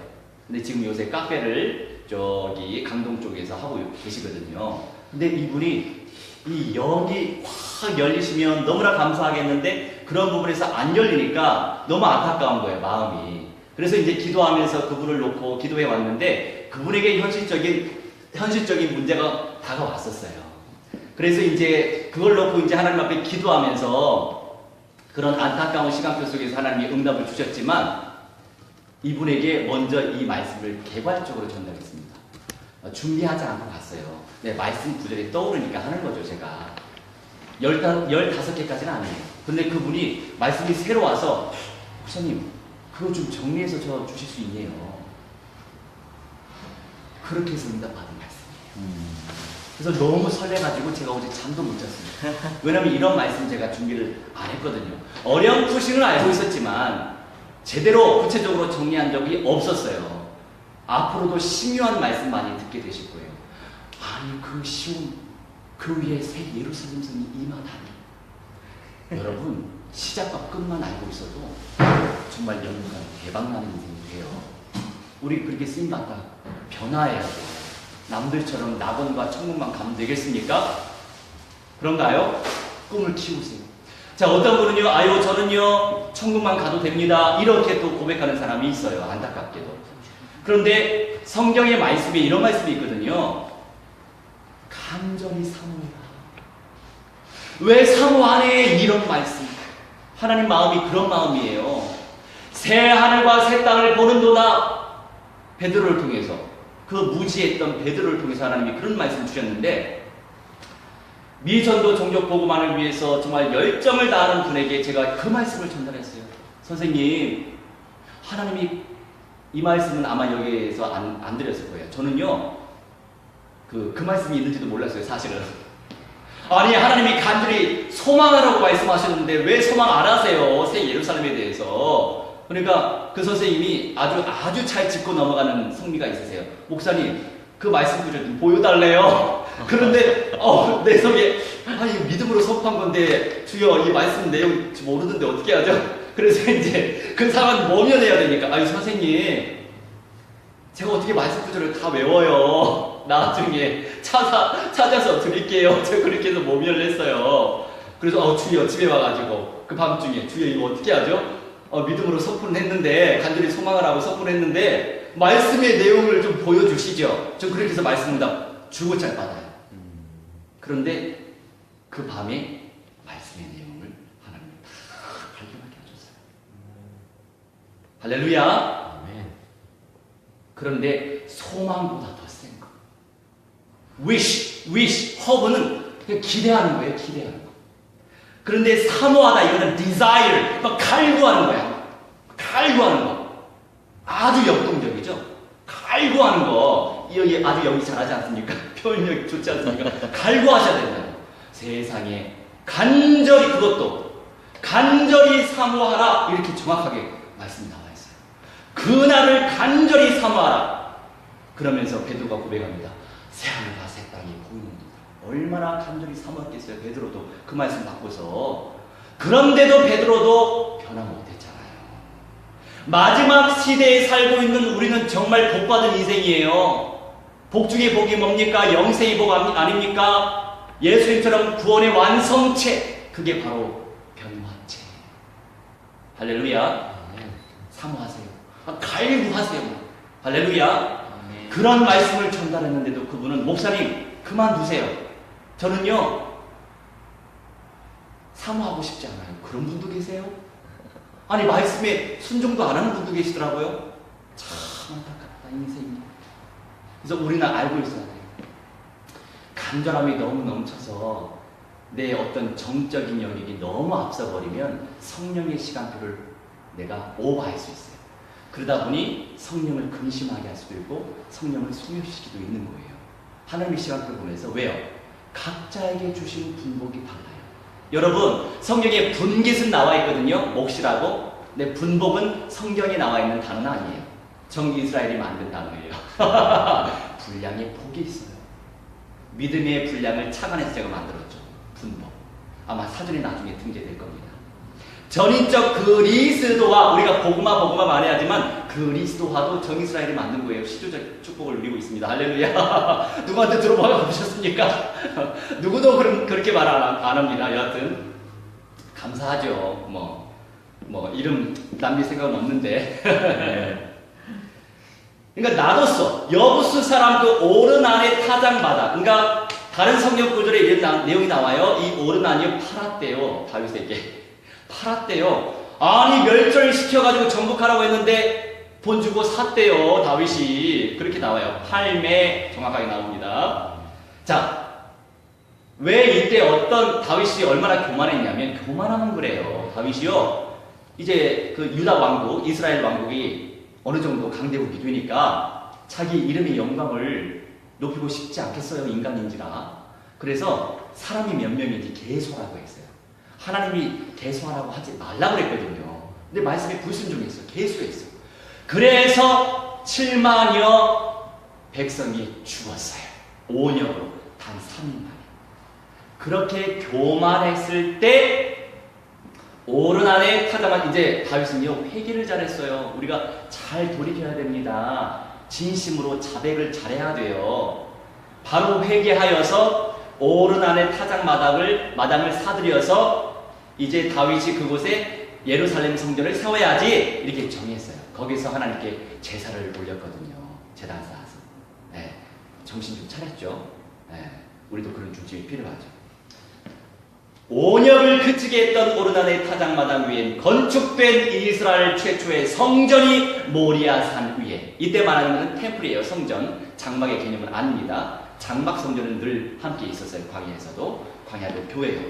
근데 지금 요새 카페를 저기 강동 쪽에서 하고 계시거든요. 근데 이분이 이 영이 확 열리시면 너무나 감사하겠는데 그런 부분에서 안 열리니까 너무 안타까운 거예요, 마음이. 그래서 이제 기도하면서 그분을 놓고 기도해 왔는데 그분에게 현실적인 문제가 다가왔었어요. 그래서 이제 그걸 놓고 이제 하나님 앞에 기도하면서 그런 안타까운 시간표 속에서 하나님이 응답을 주셨지만 이분에게 먼저 이 말씀을 개괄적으로 전달했습니다. 준비하지 않고 갔어요. 네, 말씀 구절이 떠오르니까 하는 거죠, 제가. 15개까지는 아니에요. 근데 그분이 말씀이 새로 와서, 목사님, 그거 좀 정리해서 저 주실 수 있네요. 그렇게 해서 응답받은 말씀이에요. 그래서 너무 설레가지고 제가 어제 잠도 못 잤습니다. 왜냐면 이런 말씀 제가 준비를 안 했거든요. 어렴풋이는 알고 있었지만 제대로 구체적으로 정리한 적이 없었어요. 앞으로도 심유한 말씀 많이 듣게 되실 거예요. 아니 그 쉬운 그 위에 새 예루살렘 성이 임하다니. 여러분 시작과 끝만 알고 있어도 정말 영광 대박나는 인생이 돼요. 우리 그렇게 쓰임받다 변화해야 돼요. 남들처럼 낙원과 천국만 가면 되겠습니까? 그런가요? 꿈을 키우세요. 자, 어떤 분은요, 아유 저는요 천국만 가도 됩니다, 이렇게 또 고백하는 사람이 있어요. 안타깝게도. 그런데 성경의 말씀에 이런 말씀이 있거든요. 간절히 사모해라. 왜 사모하네? 이런 말씀. 하나님 마음이 그런 마음이에요. 새 하늘과 새 땅을 보는도다. 베드로를 통해서, 그 무지했던 베드로를 통해서 하나님이 그런 말씀을 주셨는데, 미전도 종족 복음화를 위해서 정말 열정을 다하는 분에게 제가 그 말씀을 전달했어요. 선생님, 하나님이 이 말씀은 아마 여기에서 안 드렸을 거예요. 저는요 그 말씀이 있는지도 몰랐어요, 사실은. 아니 하나님이 간절히 소망하라고 말씀하셨는데 왜 소망 안 하세요, 새 예루살렘에 대해서. 그러니까 그 선생님이 아주 잘 짚고 넘어가는 성미가 있으세요. 목사님 그 말씀 구절 좀 보여달래요. 그런데 내 속에 이거 믿음으로 선포한 건데 주여 이 말씀 내용 모르는데 어떻게 하죠? 그래서 이제 그 상황 모면해야 되니까, 아유 선생님 제가 어떻게 말씀 구절을 다 외워요. 나중에 찾아서 드릴게요. 제가 그렇게 해서 모면을 했어요. 그래서 주여 집에 와가지고 그 밤중에 주여 이거 어떻게 하죠? 믿음으로 선포를 했는데, 간절히 소망을 하고 선포를 했는데 말씀의 내용을 좀 보여주시죠. 전 그렇게 해서 말씀 응답 주고 잘 받아요. 그런데 그 밤에 말씀의 내용을 하나님이 다 발견하게 하셨어요. 할렐루야. 아멘. 그런데 소망보다 더 센 거. wish, hope는 그냥 기대하는 거예요, 기대하는 거. 그런데 사모하다, 이거는 desire, 막 갈구하는 거야. 갈구하는 거. 아주 역동적이죠? 갈구하는 거. 여기 아주 연기 잘하지 않습니까? 표현력이 좋지 않습니까? 갈구하셔야 된다요. 세상에 간절히, 그것도 간절히 사모하라, 이렇게 정확하게 말씀이 나와 있어요. 그날을 간절히 사모하라. 그러면서 베드로가 고백합니다. 새하늘과 새 땅이 보이는도다. 얼마나 간절히 사모했겠어요, 베드로도 그 말씀 받고서. 그런데도 베드로도 변화 못했잖아요. 마지막 시대에 살고 있는 우리는 정말 복받은 인생이에요. 복 중에 복이 뭡니까? 영생의 복 아닙니까? 예수님처럼 구원의 완성체, 그게 바로 변화체. 할렐루야. 사모하세요. 갈구하세요. 할렐루야. 그런 말씀을 전달했는데도 그분은, 목사님 그만두세요, 저는요 사모하고 싶지 않아요. 그런 분도 계세요. 아니 말씀에 순종도 안 하는 분도 계시더라고요. 참 안타깝다, 인생이. 그래서 우리는 알고 있어야 돼요. 간절함이 너무 넘쳐서 내 어떤 정적인 영역이 너무 앞서버리면 성령의 시간표를 내가 오버할 수 있어요. 그러다 보니 성령을 근심하게 할 수도 있고 성령을 소멸시키기도 있는 거예요. 하나님의 시각을 보면서 왜요? 각자에게 주신 분복이 달라요. 여러분 성경에 분깃은 나와 있거든요. 몫이라고. 근데 분복은 성경에 나와 있는 단어는 아니에요. 정 이스라엘이 만든 단어예요. 분량에 복이 있어요. 믿음의 분량을 착안해서 제가 만들었죠. 분복. 아마 사전에 나중에 등재될 겁니다. 전인적 그리스도화, 우리가 복음화 많이 하지만 그리스도화도 정 이스라엘이 만든 거예요. 시조적 축복을 누리고 있습니다. 할렐루야. 누구한테 들어봐 보셨습니까? 누구도 그렇게 말 안 합니다. 여하튼 감사하죠. 뭐 이름 남길 생각은 없는데. 그러니까 놔뒀어. 여부수 사람 그 오른 안에 타작마다. 그러니까 다른 성경 구절에 이런 내용이 나와요. 이 오른 안이 팔았대요. 다윗에게. 팔았대요. 아니 멸절시켜가지고 정복하라고 했는데 돈 주고 샀대요. 다윗이. 그렇게 나와요. 팔매 정확하게 나옵니다. 자, 왜 이때 어떤 다윗이 얼마나 교만했냐면 교만하면 그래요. 다윗이요. 이제 그 유다 왕국, 이스라엘 왕국이 어느 정도 강대국이 되니까 자기 이름의 영광을 높이고 싶지 않겠어요. 인간인지라. 그래서 사람이 몇 명인지 계소하라고 했어요. 하나님이 계소하라고 하지 말라고 그랬거든요. 근데 말씀에 불순종했어. 계소했어. 그래서 7만여 백성이 죽었어요. 온역으로 단 3일 만에. 그렇게 교만했을 때 오른 안에 타다만 이제 다윗은요 회개를 잘했어요. 우리가 잘 돌이켜야 됩니다. 진심으로 자백을 잘해야 돼요. 바로 회개하여서 오른 안에 마당을 사들여서 이제 다윗이 그곳에 예루살렘 성전을 세워야지 이렇게 정했어요. 거기서 하나님께 제사를 올렸거든요. 제단 쌓아서. 네, 정신 좀 차렸죠. 네, 우리도 그런 중심이 필요하죠. 온역을 그치게 했던 오른 안의 타작마당 위엔 건축된 이스라엘 최초의 성전이 모리아산 위에. 이때 말하는 것은 템플이에요. 성전. 장막의 개념은 아닙니다. 장막 성전은 늘 함께 있었어요. 광야에서도. 광야도 교회요.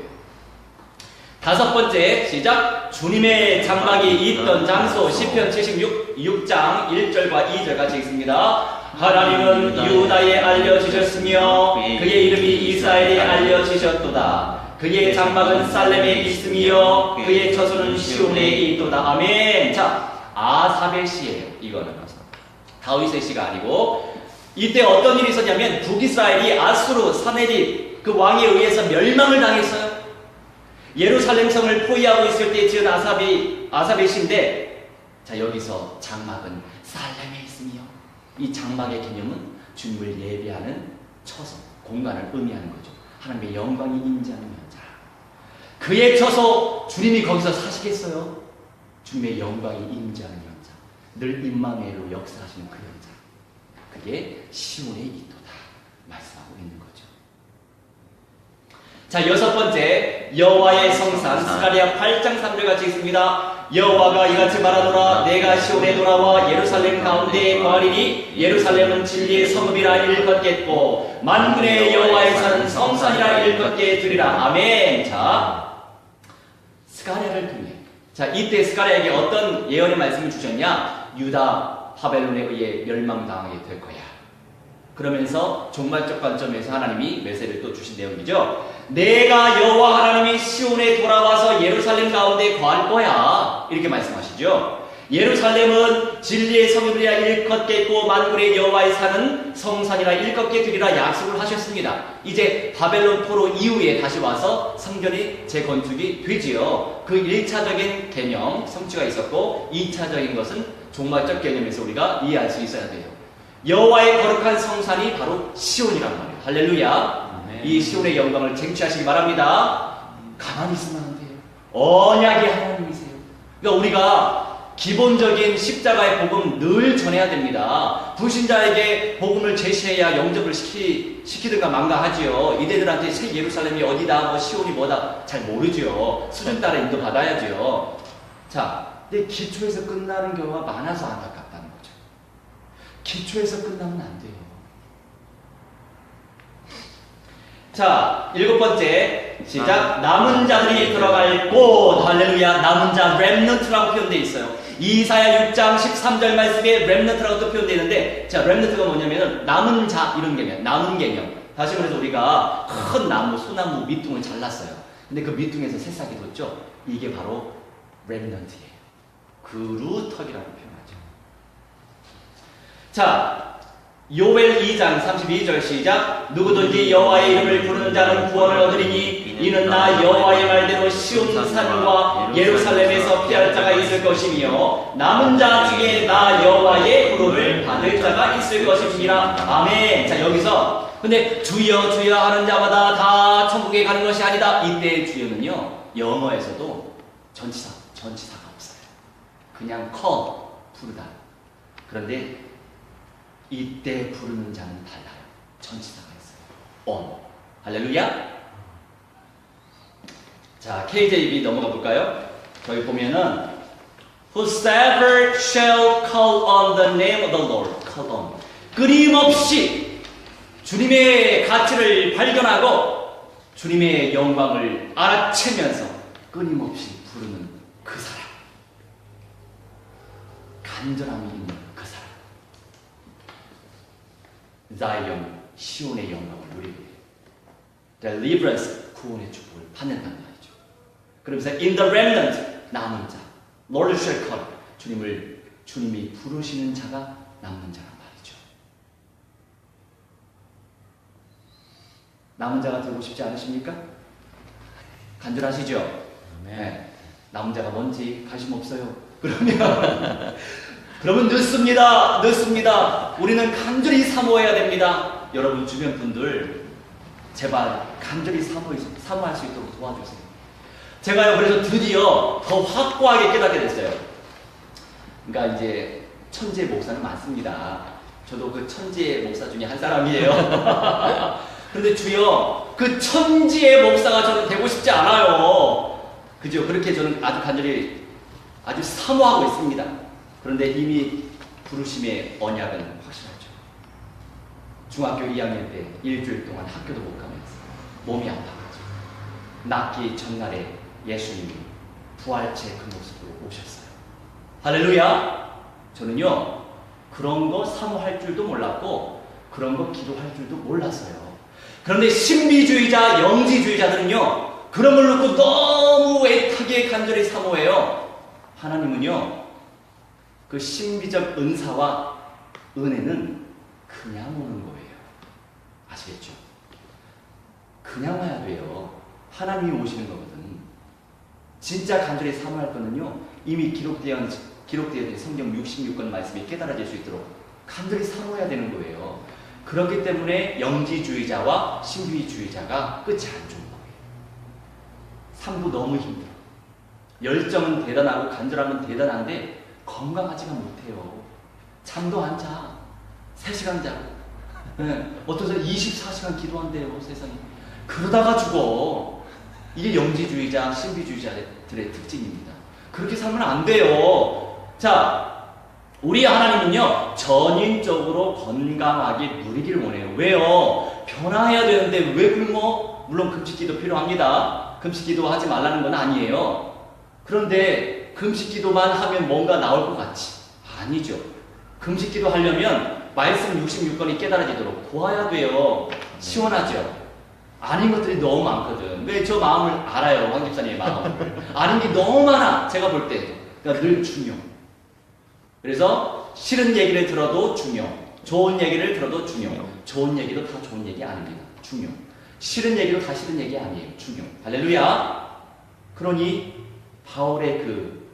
다섯 번째 시작. 주님의 장막이 있던 장소. 시편 76장 1절과 2절 같이 읽습니다. 하나님은 유다에 알려주셨으며 그의 이름이 이스라엘에 알려지셨도다. 그의 장막은 살렘에 있으며 그의 처소는 시온에 있도다. 아멘. 자, 아삽의 시예요. 이거는 다윗의 시가 아니고 이때 어떤 일이 있었냐면 북이스라엘이 아수르 사네립 그 왕에 의해서 멸망을 당했어요. 예루살렘 성을 포위하고 있을 때 지은 아삽의 시인데, 자 여기서 장막은 살렘에 있으며, 이 장막의 개념은 주님을 예배하는 처소, 공간을 의미하는 거죠. 하나님의 영광이 임재하는 현장. 그의 처소, 주님이 거기서 사시겠어요? 주님의 영광이 임재하는 현장. 늘 임마누엘로 역사하시는 그 현장. 그게 시온에 있도다 말씀하고 있는 거죠. 자, 여섯 번째, 여호와의 성산. 스가랴 8장 3절 같이 있습니다. 여호와가 이같이 말하노라. 내가 시온에 돌아와 예루살렘 가운데에 거하리니 예루살렘은 진리의 성읍이라 일컫겠고 만군의 여호와의 산은 성산이라 일컫게 되리라. 아멘. 자, 스가랴를 통해, 자 이때 스가랴에게 어떤 예언의 말씀을 주셨냐? 유다 바벨론에 의해 멸망당하게 될 거야. 그러면서 종말적 관점에서 하나님이 메시지를 또 주신 내용이죠. 내가 여호와 하나님이 시온에 돌아와서 예루살렘 가운데 거할 거야. 이렇게 말씀하시죠. 예루살렘은 진리의 성읍이라 일컫겠고 만군의 여호와의 산은 성산이라 일컫게 되리라 약속을 하셨습니다. 이제 바벨론 포로 이후에 다시 와서 성전이 재건축이 되지요. 그 1차적인 개념, 성취가 있었고 2차적인 것은 종말적 개념에서 우리가 이해할 수 있어야 돼요. 여호와의 거룩한 성산이 바로 시온이란 말이에요. 할렐루야. 이 시온의 영광을 쟁취하시기 바랍니다. 가만히 있으면 안 돼요. 언약의 하나님이세요. 그러니까 우리가 기본적인 십자가의 복음 늘 전해야 됩니다. 불신자에게 복음을 제시해야 영접을 시키든가 망가하지요. 이들한테 새 예루살렘이 어디다, 뭐 시온이 뭐다 잘 모르죠. 수준 따라 인도 받아야죠. 자, 근데 기초에서 끝나는 경우가 많아서 안타깝다는 거죠. 기초에서 끝나면 안 돼요. 자, 일곱 번째, 10절에 시작. 남은 자들이 들어갈 곳. 할렐루야. 남은 자 렘넌트라고 표현되어 있어요. 이사야 6장 13절 말씀에 렘넌트라고 또 표현되어 있는데, 자, 렘넌트가 뭐냐면은 남은 자 이런 개념, 남은 개념. 다시 말해서 우리가 큰 나무, 소나무 밑둥을 잘랐어요. 근데 그 밑둥에서 새싹이 돋죠. 이게 바로 렘넌트예요. 그루터기라고 표현하죠. 자, 요엘 2장 32절 시작. 누구든지 여호와의 이름을 부르는 자는 구원을 얻으리니 이는 나 여호와의 말대로 시온산과 예루살렘에서 피할 자가 있을 것이며 남은 자 중에 나 여호와의 부름을 받을 자가 있을 것이니라. 아멘. 자, 여기서 근데 주여 주여 하는 자마다 다 천국에 가는 것이 아니다. 이때의 주여는요, 영어에서도 전치사가 없어요. 그냥 call, 부르다. 그런데 이때 부르는 자는 달라요. 전치사가 있어요. on. 할렐루야. 자, KJV 넘어가 볼까요? 저기 보면은 Whosoever shall call on the name of the Lord. call on. 끊임없이 주님의 가치를 발견하고 주님의 영광을 알아채면서 끊임없이 부르는 그 사람. 간절함이 있는 그 사람. 자이언, 시온의 영광을 누리게 돼요. Deliverance, 구원의 축복을 받는단 말이죠. 그러면서 in the remnant, 남은 자. Lord shall call. 주님이 부르시는 자가 남는 자란 말이죠. 남은 자가 되고 싶지 않으십니까? 간절하시죠? 네. 남은 자가 뭔지 관심 없어요. 그러면 늦습니다. 우리는 간절히 사모해야 됩니다. 여러분 주변 분들 제발 간절히 사모할 수 있도록 도와주세요. 제가요, 그래서 드디어 더 확고하게 깨닫게 됐어요. 그러니까 이제 천재 목사는 많습니다. 저도 그 천재 목사 중에 한 사람이에요. 그런데 주여, 그 천지의 목사가 저는 되고 싶지 않아요. 그죠? 그렇게 저는 아주 간절히 아주 사모하고 있습니다. 그런데 이미 부르심의 언약은 확실하죠. 중학교 2학년 때 일주일 동안 학교도 못 가면서 몸이 아파가지고 낫기 전날에 예수님이 부활체 그 모습으로 오셨어요. 할렐루야. 저는요, 그런 거 사모할 줄도 몰랐고 그런 거 기도할 줄도 몰랐어요. 그런데 신비주의자, 영지주의자들은요, 그런 걸 놓고 너무 애타게 간절히 사모해요. 하나님은요, 그 신비적 은사와 은혜는 그냥 오는 거예요. 아시겠죠? 그냥 와야 돼요. 하나님이 오시는 거거든. 진짜 간절히 사모할 거는요, 이미 기록되어 있는 성경 66권 말씀이 깨달아질 수 있도록 간절히 사모해야 되는 거예요. 그렇기 때문에 영지주의자와 신비주의자가 끝이 안 좋은 거예요. 삶도 너무 힘들어. 열정은 대단하고 간절함은 대단한데 건강하지가 못해요. 잠도 안 자. 3시간 자고. 어떤 사람 24시간 기도한대요, 세상에. 그러다가 죽어. 이게 영지주의자, 신비주의자들의 특징입니다. 그렇게 살면 안 돼요. 자, 우리 하나님은요, 전인적으로 건강하게 누리기를 원해요. 왜요? 변화해야 되는데 왜 굶어? 물론 금식기도 필요합니다. 금식기도 하지 말라는 건 아니에요. 그런데 금식기도만 하면 뭔가 나올 것 같지? 아니죠. 금식기도 하려면 말씀 66권이 깨달아지도록 도와야 돼요. 시원하죠? 아닌 것들이 너무 많거든. 왜 저 마음을 알아요, 황 집사님의 마음을. 아닌 게 너무 많아, 제가 볼 때. 그러니까 늘 중요. 그래서 싫은 얘기를 들어도 중요. 좋은 얘기를 들어도 중요. 좋은 얘기도 다 좋은 얘기 아닙니다. 중요. 싫은 얘기도 다 싫은 얘기 아니에요. 중요. 할렐루야. 그러니 바울의 그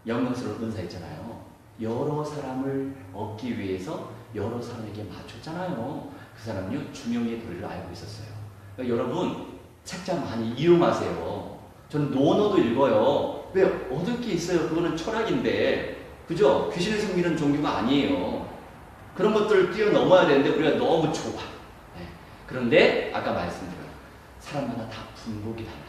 영광스러운 은사 있잖아요. 여러 사람을 얻기 위해서 여러 사람에게 맞췄잖아요. 그 사람은요, 중용의 도리를 알고 있었어요. 그러니까 여러분, 책장 많이 이용하세요. 저는 노노도 읽어요. 왜? 얻을 게 있어요. 그거는 철학인데. 그죠? 귀신을 섬기는 종교가 아니에요. 그런 것들을 뛰어넘어야 되는데 우리가 너무 좁아. 네. 그런데 아까 말씀드린 사람마다 다 분복이 달라요.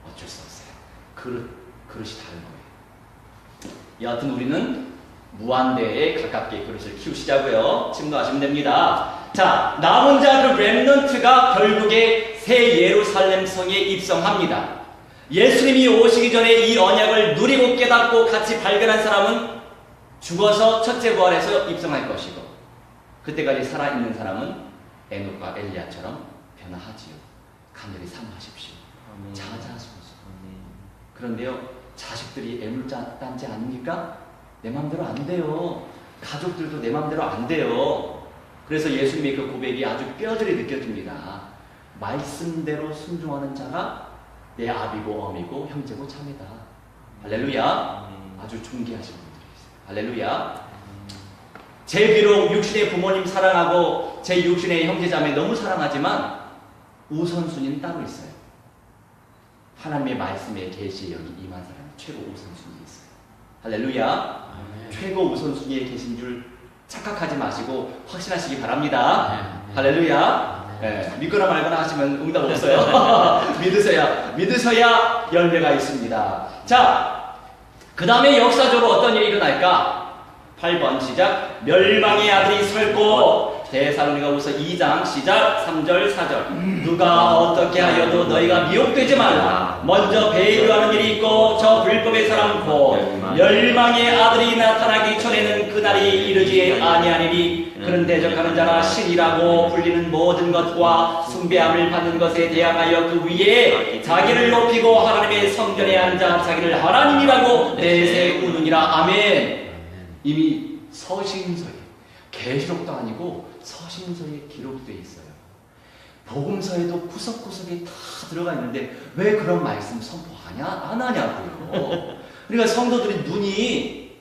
어쩔 수 없어요. 그릇이 다른 거예요. 여하튼 우리는 무한대에 가깝게 그릇을 키우시자고요. 침노하시면 됩니다. 자, 남은 자 그 렘넌트가 결국에 새 예루살렘 성에 입성합니다. 예수님이 오시기 전에 이 언약을 누리고 깨닫고 같이 발견한 사람은 죽어서 첫째 부활해서 입성할 것이고, 그때까지 살아있는 사람은 에녹과 엘리야처럼 변화하지요. 간절히 사모하십시오. 자자소서. 그런데요, 자식들이 애물단지 아닙니까? 내 맘대로 안 돼요. 가족들도 내 맘대로 안 돼요. 그래서 예수님의 그 고백이 아주 뼈저리 느껴집니다. 말씀대로 순종하는 자가 내 아비고 어미고 형제고 자매다. 할렐루야. 아주 존귀하신 분들이 있어요. 할렐루야. 제 비록 육신의 부모님 사랑하고 제 육신의 형제자매 너무 사랑하지만 우선순위는 따로 있어요. 하나님의 말씀에 계시에 여기 임한 사람이 최고 우선순위에 있어요. 할렐루야. 최고 우선순위에 계신 줄 착각하지 마시고 확신하시기 바랍니다. 할렐루야. 믿거나 말거나 하시면 응답 없어요. 믿으셔야 열매가 있습니다. 자, 그 다음에 역사적으로 어떤 일이 일어날까? 8번 시작. 멸망의 아들이 설고, 데살로니가후서 2장 시작 3절 4절. 누가 어떻게 하여도 너희가 미혹되지 말라. 먼저 배교하는 일이 있고 저 불법의 사람 곧 멸망의 아들이 나타나기 전에는 그날이 이르지 아니하니니, 그런 대적하는 자나 신이라고 불리는 모든 것과 숭배함을 받는 것에 대항하여 그 위에 자기를 높이고 하나님의 성전에 앉아 자기를 하나님이라고 내세우느니라. 아멘. 이미 서신서에, 계시록도 아니고 서신서에 기록되어 있어요. 복음서에도 구석구석에 다 들어가 있는데 왜 그런 말씀 안 하냐고요. 그러니까 성도들이 눈이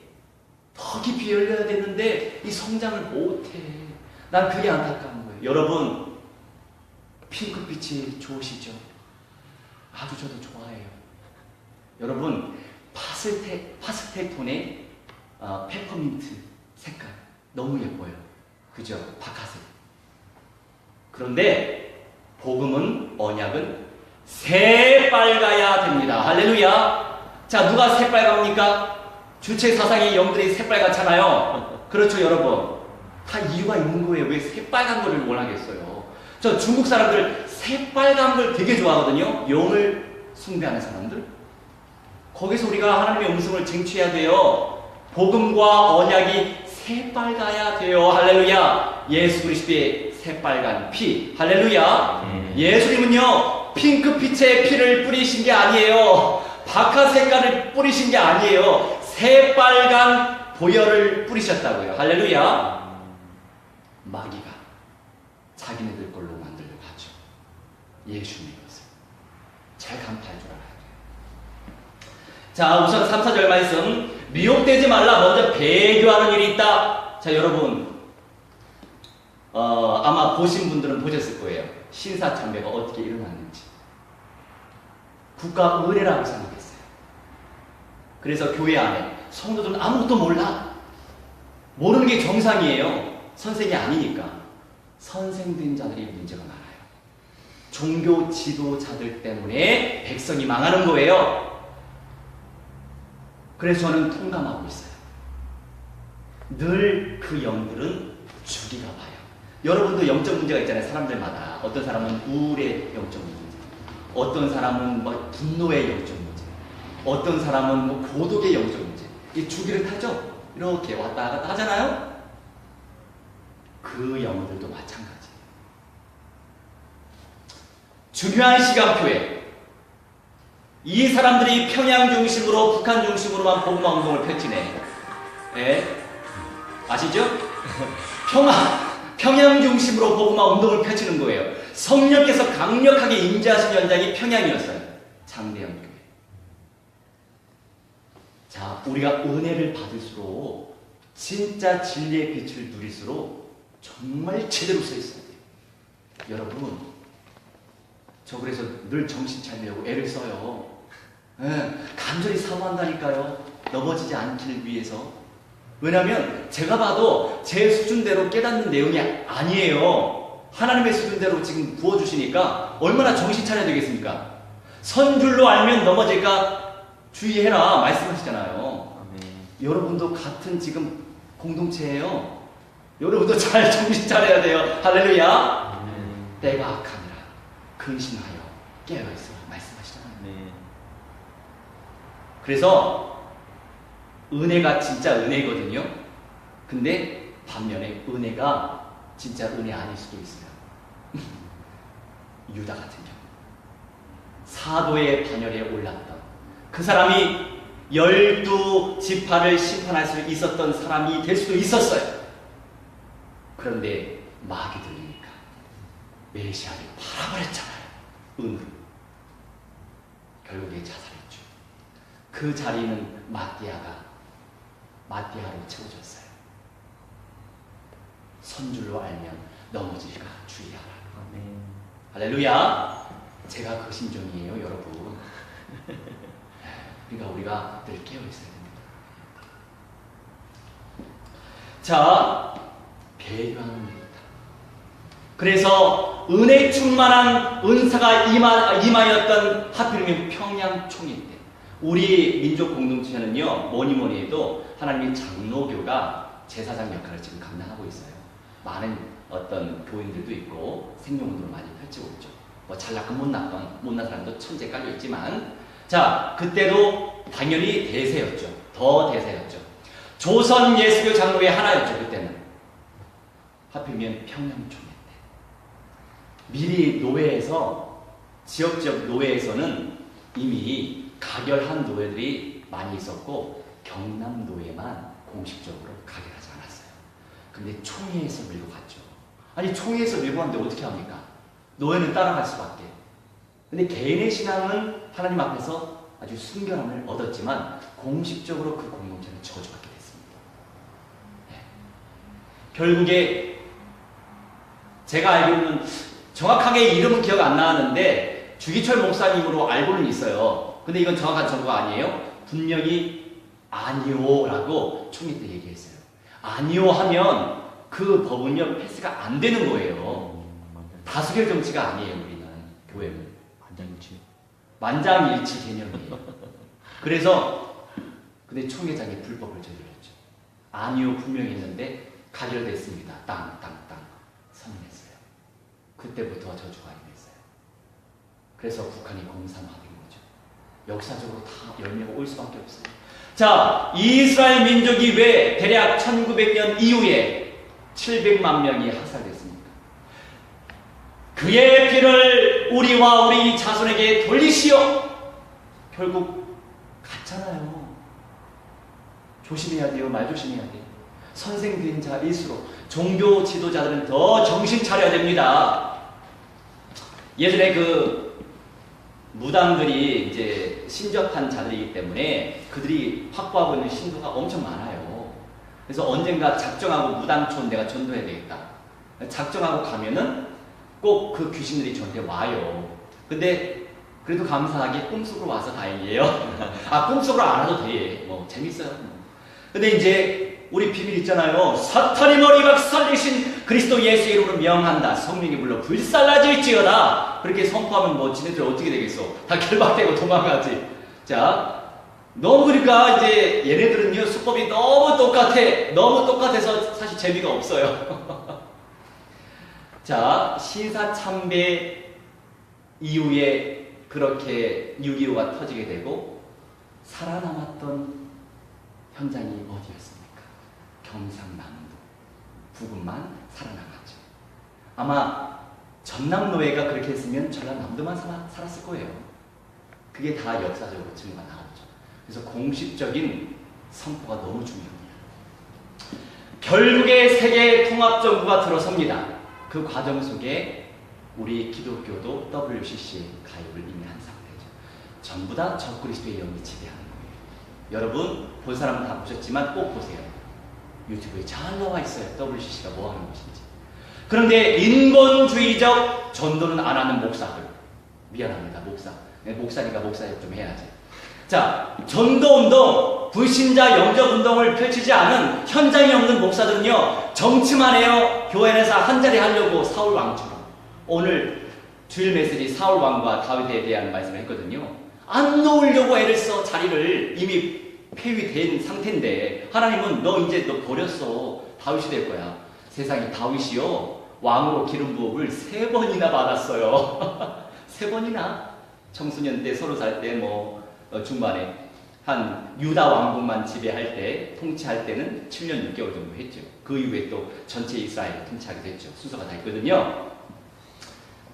더 깊이 열려야 되는데 이 성장을 못해. 난 그게 안타까운 거예요. 여러분, 핑크빛이 좋으시죠? 아주 저도 좋아해요. 여러분, 파스텔 톤의 페퍼민트 색깔 너무 예뻐요. 그죠? 박하색. 그런데 복음은, 언약은 새빨가야 됩니다. 할렐루야. 자, 누가 새빨갑니까? 주체 사상의 영들이 새빨갛잖아요. 그렇죠, 여러분. 다 이유가 있는 거예요. 왜 새빨간 거를 원하겠어요? 저 중국 사람들 새빨간 걸 되게 좋아하거든요. 영을 숭배하는 사람들. 거기서 우리가 하나님의 음성을 쟁취해야 돼요. 복음과 언약이 새빨가야 돼요. 할렐루야. 예수 그리스도의 새빨간 피. 할렐루야. 예수님은요, 핑크빛의 피를 뿌리신 게 아니에요. 박하 색깔을 뿌리신 게 아니에요. 새빨간 보혈을 뿌리셨다고요. 할렐루야. 마귀가 자기네들 걸로 만들려고 하죠. 예수님의 것을. 잘 간파할 줄 알아야 돼요. 자, 우선 3, 4절 말씀. 미혹되지 말라. 먼저 배교하는 일이 있다. 자, 여러분, 아마 보신 분들은 보셨을 거예요. 신사참배가 어떻게 일어났는지. 국가 의례라고 생각했어요. 그래서 교회 안에 성도들은 아무것도 몰라. 모르는 게 정상이에요. 선생이 아니니까. 선생된 자들이 문제가 많아요. 종교 지도자들 때문에 백성이 망하는 거예요. 그래서 저는 통감하고 있어요. 늘 그 영들은 죽이가 봐요. 여러분도 영적 문제가 있잖아요. 사람들마다. 어떤 사람은 우울의 영적 문제, 어떤 사람은 분노의 영적 문제, 어떤 사람은 고독의 영적 문제. 이 주기를 타죠. 이렇게 왔다 갔다 하잖아요. 그 영들도 마찬가지예요. 중요한 시간표에 이 사람들이 평양 중심으로, 북한 중심으로만 복음화 운동을 펼치네. 예? 아시죠? 평양 중심으로 복음화 운동을 펼치는 거예요. 성령께서 강력하게 임재하신 현장이 평양이었어요. 장대현 교회. 자, 우리가 은혜를 받을수록, 진짜 진리의 빛을 누릴수록 정말 제대로 서 있어야 돼요. 여러분, 저 그래서 늘 정신 차리려고 애를 써요. 간절히 사모한다니까요. 넘어지지 않기를 위해서. 왜냐하면 제가 봐도 제 수준대로 깨닫는 내용이 아니에요. 하나님의 수준대로 지금 부어주시니까 얼마나 정신 차려야 되겠습니까? 선줄로 알면 넘어질까 주의해라 말씀하시잖아요. 여러분도 같은 지금 공동체예요. 여러분도 잘 정신 차려야 돼요. 할렐루야. 때가 악하니라. 근신하여 깨어있어 말씀하시잖아요. 네. 그래서 은혜가 진짜 은혜거든요. 근데 반면에 은혜가 진짜 은혜 아닐 수도 있어요. 유다 같은 경우 사도의 반열에 올랐던 그 사람이 12지파를 심판할 수 있었던 사람이 될 수도 있었어요. 그런데 마귀 들리니까 메시아를 팔아버렸잖아요. 은으로. 결국에 자살했죠. 그 자리는 마띠아로 채워졌어요. 선줄로 알면 넘어질까 주의하라. 아멘. 할렐루야. 제가 그 심정이에요, 여러분. 그러니까 우리가 늘 깨어 있어야 됩니다. 자, 배려하는 일이다. 그래서 은혜 충만한 은사가 임하였던 하필이면 평양 총회 때 우리 민족 공동체는요 뭐니 해도 하나님의 장로교가 제사장 역할을 지금 감당하고 있어요. 많은 어떤 교인들도 있고 생명운동을 많이 펼치고 있죠. 뭐 잘났건 못난 사람도 천재 깔려 있지만, 자 그때도 당연히 대세였죠. 더 대세였죠. 조선 예수교 장로의 하나였죠. 그때는 하필이면 평양 총회 때 미리 노회에서 지역 노회에서는 이미 가결한 노회들이 많이 있었고 경남 노회만 공식적으로 가결하지 않았어요. 근데 총회에서 밀고 갔죠. 아니 총회에서 밀고 갔는데 어떻게 합니까? 노예는 따라갈 수밖에. 근데 개인의 신앙은 하나님 앞에서 아주 순결함을 얻었지만 공식적으로 그 공동체는 저주받게 됐습니다. 네. 결국에 제가 알기로는 정확하게 이름은 기억 안 나는데 주기철 목사님으로 알고는 있어요. 근데 이건 정확한 정보가 아니에요. 분명히 아니오라고 총회 때 얘기했어요. 아니오 하면 그 법은요 패스가 안 되는 거예요. 다수결 정치가 아니에요. 우리는 교회는 만장일치 개념이에요. 그래서 근데 총회장이 불법을 저질렀죠. 아니오 분명히 했는데 가결됐습니다. 땅 선언했어요. 그때부터 저주가 임했어요. 그래서 북한이 공산화된 거죠. 역사적으로 다 열매가 올 수밖에 없어요. 자, 이스라엘 민족이 왜 대략 1900년 이후에 700만 명이 학살됐습니까? 그의 피를 우리와 우리 자손에게 돌리시오. 결국 갔잖아요. 조심해야 돼요. 말 조심해야 돼요. 선생된 자일수록 종교 지도자들은 더 정신 차려야 됩니다. 예전에 그 무당들이 이제 신접한 자들이기 때문에 그들이 확보하고 있는 신도가 엄청 많아요. 그래서 언젠가 작정하고 무당촌 내가 전도해야 되겠다. 작정하고 가면은 꼭 그 귀신들이 저한테 와요. 근데 그래도 감사하게 꿈속으로 와서 다행이에요. 꿈속으로 안 와도 돼. 뭐 재밌어요. 근데 이제 우리 비밀 있잖아요. 사탄이 머리 박살내신 그리스도 예수 이름으로 명한다. 성령이 불러 불살라질지어다. 그렇게 선포하면 뭐 지네들 어떻게 되겠어? 다 결박되고 도망가지. 자, 너무 그러니까 이제 얘네들은요 수법이 너무 똑같아서 사실 재미가 없어요. 자, 신사참배 이후에 그렇게 6.25가 터지게 되고 살아남았던 현장이 어디였습니까? 경상남도 부근만 살아남았죠. 아마 전남노예가 그렇게 했으면 전남남도만 살았을 거예요. 그게 다 역사적으로 증거가 나오죠. 그래서 공식적인 선포가 너무 중요합니다. 결국에 세계 통합정부가 들어섭니다. 그 과정 속에 우리 기독교도 WCC에 가입을 이미 한 상태죠. 전부 다 적그리스도의 영이 지배하는 거예요. 여러분 볼 사람은 다 보셨지만 꼭 보세요. 유튜브에 잘 나와 있어요. WCC가 뭐 하는 것인지. 그런데 인본주의적 전도는 안 하는 목사들, 미안합니다. 목사니까 목사역 좀 해야지. 자, 전도운동, 불신자 영접운동을 펼치지 않은 현장에 없는 목사들은요 정치만 해요. 교회 안에서 한자리 하려고 사울왕처럼. 오늘 주일 메시지 사울왕과 다윗에 대한 말씀을 했거든요. 안 놓으려고 애를 써. 자리를 이미 폐위된 상태인데 하나님은 너 버렸어. 다윗이 될 거야. 세상에 다윗이요 왕으로 기름 부음을 3번이나 받았어요. 3번이나 청소년 때 서로 살 때 중반에 한 유다 왕국만 지배할 때 통치할 때는 7년 6개월 정도 했죠. 그 이후에 또 전체 이스라엘 통치하게 됐죠. 순서가 다 있거든요.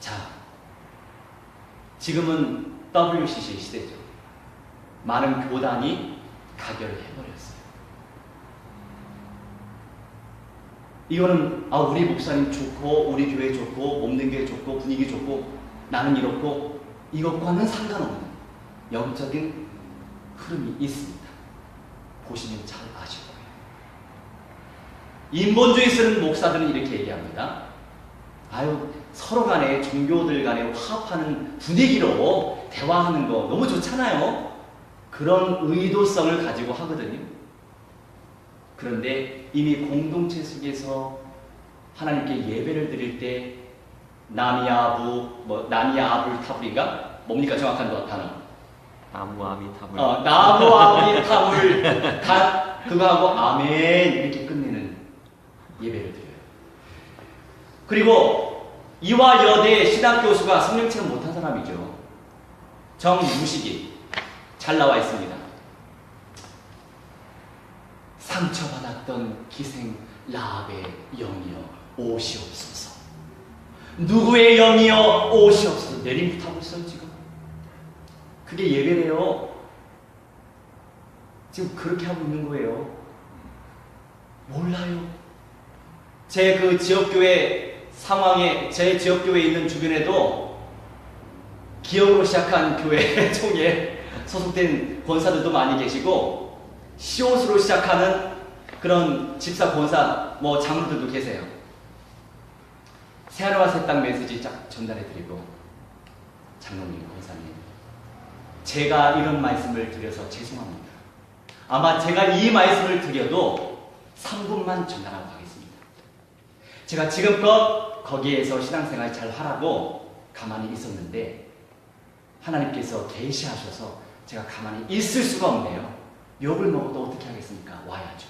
자, 지금은 WCC 시대죠. 많은 교단이 가결해버렸어요. 이거는 우리 목사님 좋고 우리 교회 좋고 몸된 게 좋고 분위기 좋고 나는 이렇고 이것과는 상관없는 영적인 흐름이 있습니다. 보시면 잘 아실 거예요. 인본주의 쓰는 목사들은 이렇게 얘기합니다. 서로 간에 종교들 간에 화합하는 분위기로 대화하는 거 너무 좋잖아요. 그런 의도성을 가지고 하거든요. 그런데 이미 공동체 속에서 하나님께 예배를 드릴 때 나미아불 타불인가? 뭡니까 정확한 단어? 나무아미타불. 나무아미타불 그거하고 아멘 이렇게 끝내는 예배를 드려요. 그리고 이화 여대 신학 교수가 성령체험 못한 사람이죠. 정무식이 잘 나와 있습니다. 상처받았던 기생 라합의 영이여 오시옵소서. 누구의 영이여 오시옵소서. 내림부터 하고 있어요 지금. 그게 예배래요. 지금 그렇게 하고 있는 거예요. 몰라요. 제 그 지역교회 상황에, 제 지역교회에 있는 주변에도 기업으로 시작한 교회 총에 소속된 권사들도 많이 계시고 시옷으로 시작하는 그런 집사 권사 장로들도 계세요. 새하늘과 새 땅 메시지 쫙 전달해드리고 장로님, 권사님, 제가 이런 말씀을 드려서 죄송합니다. 아마 제가 이 말씀을 드려도 3분만 전달하고 가겠습니다. 제가 지금껏 거기에서 신앙생활 잘 하라고 가만히 있었는데 하나님께서 계시하셔서 제가 가만히 있을 수가 없네요. 욕을 먹어도 어떻게 하겠습니까? 와야죠.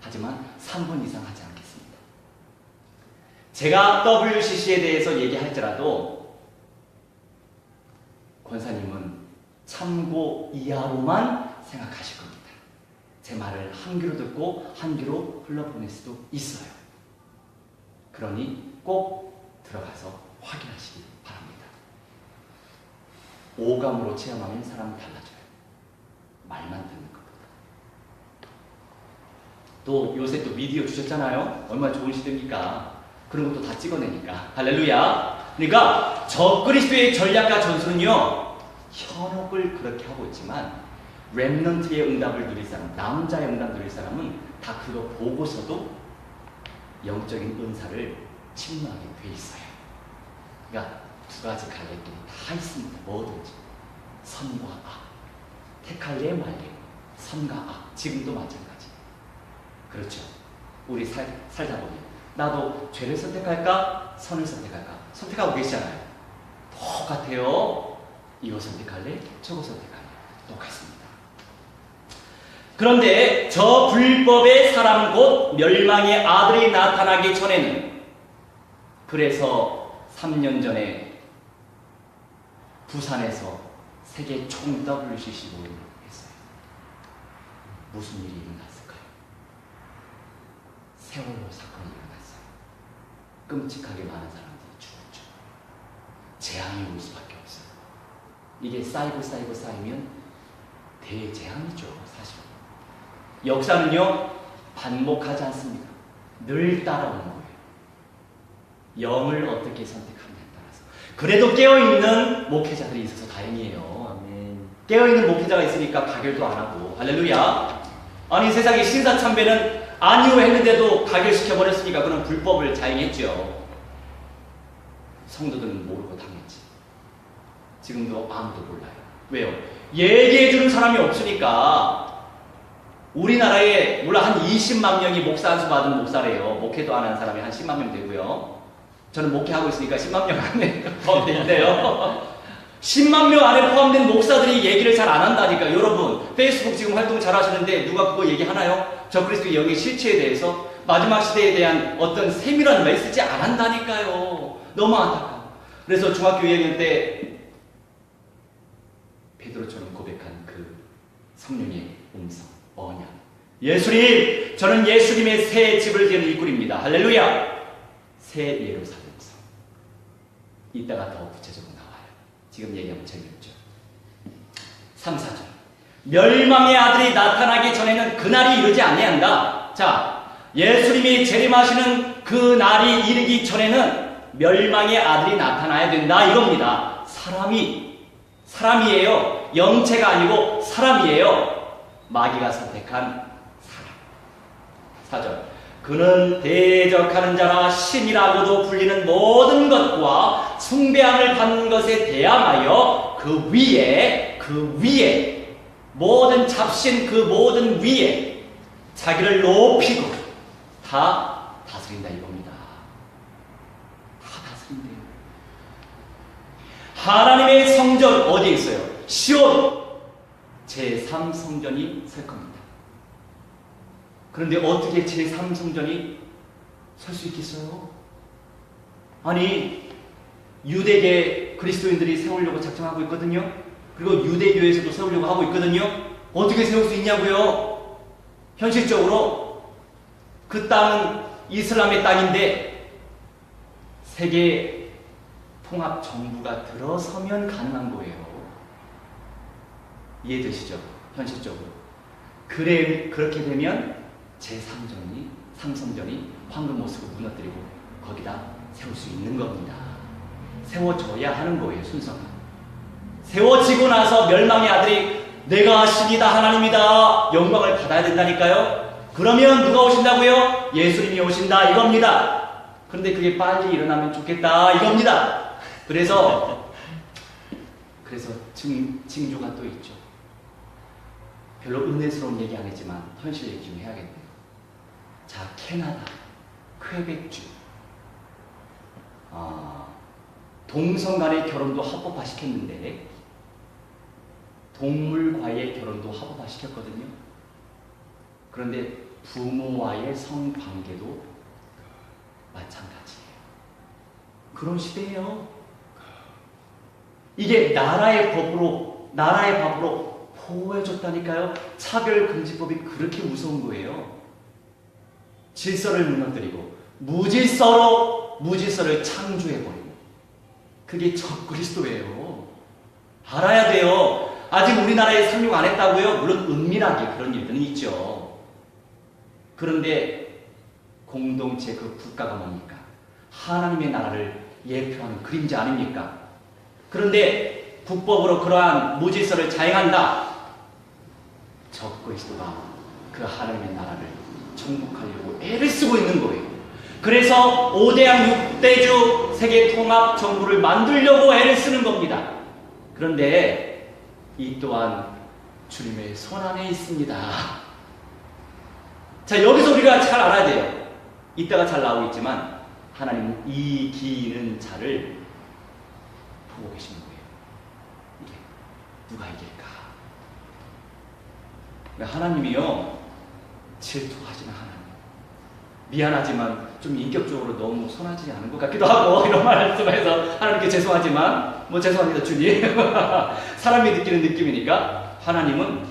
하지만 3분 이상 하지 않겠습니다. 제가 WCC에 대해서 얘기할지라도 권사님은 참고 이하로만 생각하실 겁니다. 제 말을 한 귀로 듣고 한 귀로 흘러보낼 수도 있어요. 그러니 꼭 들어가서 확인하시기 바랍니다. 오감으로 체험하면 사람은 달라져요. 말만 듣는 것보다. 또 요새 또 미디어 주셨잖아요. 얼마나 좋은 시대입니까? 그런 것도 다 찍어내니까. 할렐루야. 그러니까 적그리스도의 전략과 전술은요, 현혹을 그렇게 하고 있지만 렘넌트의 응답을 누릴 사람, 남자의 응답을 누릴 사람은 다 그거 보고서도 영적인 은사를 침노하게 돼 있어요. 그러니까 두 가지 갈래길이 다 있습니다. 뭐든지 선과 악, 택할래 말래, 선과 악. 지금도 마찬가지. 그렇죠. 우리 살다 보면 나도 죄를 선택할까 선을 선택할까 선택하고 계시잖아요. 똑같아요. 이거 선택할래 저거 선택할래 똑같습니다. 그런데 저 불법의 사람 곧 멸망의 아들이 나타나기 전에는, 그래서 3년 전에 부산에서 세계 총 WCC 모임을 했어요. 무슨 일이 일어났을까요? 세월호 사건이 일어났어요. 끔찍하게 많은 사람들이 죽었죠. 재앙이 올 수밖에 없어요. 이게 쌓이고 쌓이면 대재앙이죠, 사실. 역사는요, 반복하지 않습니다. 늘 따라오는 거예요. 영을 어떻게 선택하느냐에 따라서. 그래도 깨어있는 목회자들이 있어서 다행이에요. 아멘. 깨어있는 목회자가 있으니까 가결도 안 하고. 할렐루야. 아니, 세상에 신사참배는 아니오 했는데도 가결시켜버렸으니까 그런 불법을 자행했죠. 성도들은 모르고 당했지. 지금도 아무도 몰라요. 왜요? 얘기해주는 사람이 없으니까. 우리나라에 물론 한 20만 명이 목사 안수 받은 목사래요. 목회도 안 하는 사람이 한 10만 명 되고요. 저는 목회하고 있으니까 10만 명 안에 포함되어 있대요. 10만 명 안에 포함된 목사들이 얘기를 잘 안 한다니까. 여러분, 페이스북 지금 활동 잘 하시는데 누가 그거 얘기하나요? 적그리스도의 영의 실체에 대해서, 마지막 시대에 대한 어떤 세밀한 메시지 안 한다니까요. 너무 안타까워. 그래서 중학교 2학년 때 성령의 음성, 언약. 예수님, 저는 예수님의 새 집을 지은 일꾼입니다. 할렐루야. 새 예루살렘성. 이따가 더 구체적으로 나와요. 지금 얘기하면 재미없죠. 3, 4절. 멸망의 아들이 나타나기 전에는 그날이 이르지 아니한다. 자, 예수님이 재림하시는 그 날이 이르기 전에는 멸망의 아들이 나타나야 된다 이겁니다. 사람이에요. 영체가 아니고 사람이에요. 마귀가 선택한 사람. 4절. 그는 대적하는 자나 신이라고도 불리는 모든 것과 숭배함을 받는 것에 대항하여 그 위에 모든 잡신 그 모든 위에 자기를 높이고 다 다스린다 이겁니다. 다 다스린대요. 하나님의 성전 어디에 있어요? 시온 제3성전이 설 겁니다. 그런데 어떻게 제3성전이 설 수 있겠어요? 아니, 유대계 그리스도인들이 세우려고 작정하고 있거든요. 그리고 유대교에서도 세우려고 하고 있거든요. 어떻게 세울 수 있냐고요? 현실적으로 그 땅은 이슬람의 땅인데 세계 통합 정부가 들어서면 가능한 거예요. 이해되시죠? 현실적으로. 그렇게 되면 제3성전이 황금모습을 무너뜨리고 거기다 세울 수 있는 겁니다. 세워져야 하는 거예요, 순서가. 세워지고 나서 멸망의 아들이 내가 신이다, 하나님이다, 영광을 받아야 된다니까요. 그러면 누가 오신다고요? 예수님이 오신다 이겁니다. 그런데 그게 빨리 일어나면 좋겠다 이겁니다. 그래서 징조가 또 있죠. 별로 은혜스러운 얘기 아니지만 현실 얘기 좀 해야겠네요. 자, 캐나다, 퀘벡주. 동성 간의 결혼도 합법화 시켰는데 동물과의 결혼도 합법화 시켰거든요. 그런데 부모와의 성관계도 마찬가지예요. 그런 시대예요. 이게 나라의 법으로 보호해줬다니까요. 차별금지법이 그렇게 무서운 거예요. 질서를 무너뜨리고 무질서를 창조해버리고 그게 적그리스도예요. 알아야 돼요. 아직 우리나라에 상륙 안 했다고요? 물론 은밀하게 그런 일들은 있죠. 그런데 공동체 그 국가가 뭡니까? 하나님의 나라를 예표하는 그림자 아닙니까? 그런데 국법으로 그러한 무질서를 자행한다. 적그리스도가 그 하나님의 나라를 정복하려고 애를 쓰고 있는 거예요. 그래서 5대양 6대주 세계 통합 정부를 만들려고 애를 쓰는 겁니다. 그런데 이 또한 주님의 손 안에 있습니다. 자, 여기서 우리가 잘 알아야 돼요. 이따가 잘 나오고 있지만 하나님은 이기는 자를 보고 계시는 거예요. 이게 누가 이길까? 하나님이요, 질투하시는 하나님. 미안하지만 좀 인격적으로 너무 선하지 않은 것 같기도 하고 이런 말씀해서 하나님께 죄송하지만 죄송합니다 주님. 사람이 느끼는 느낌이니까 하나님은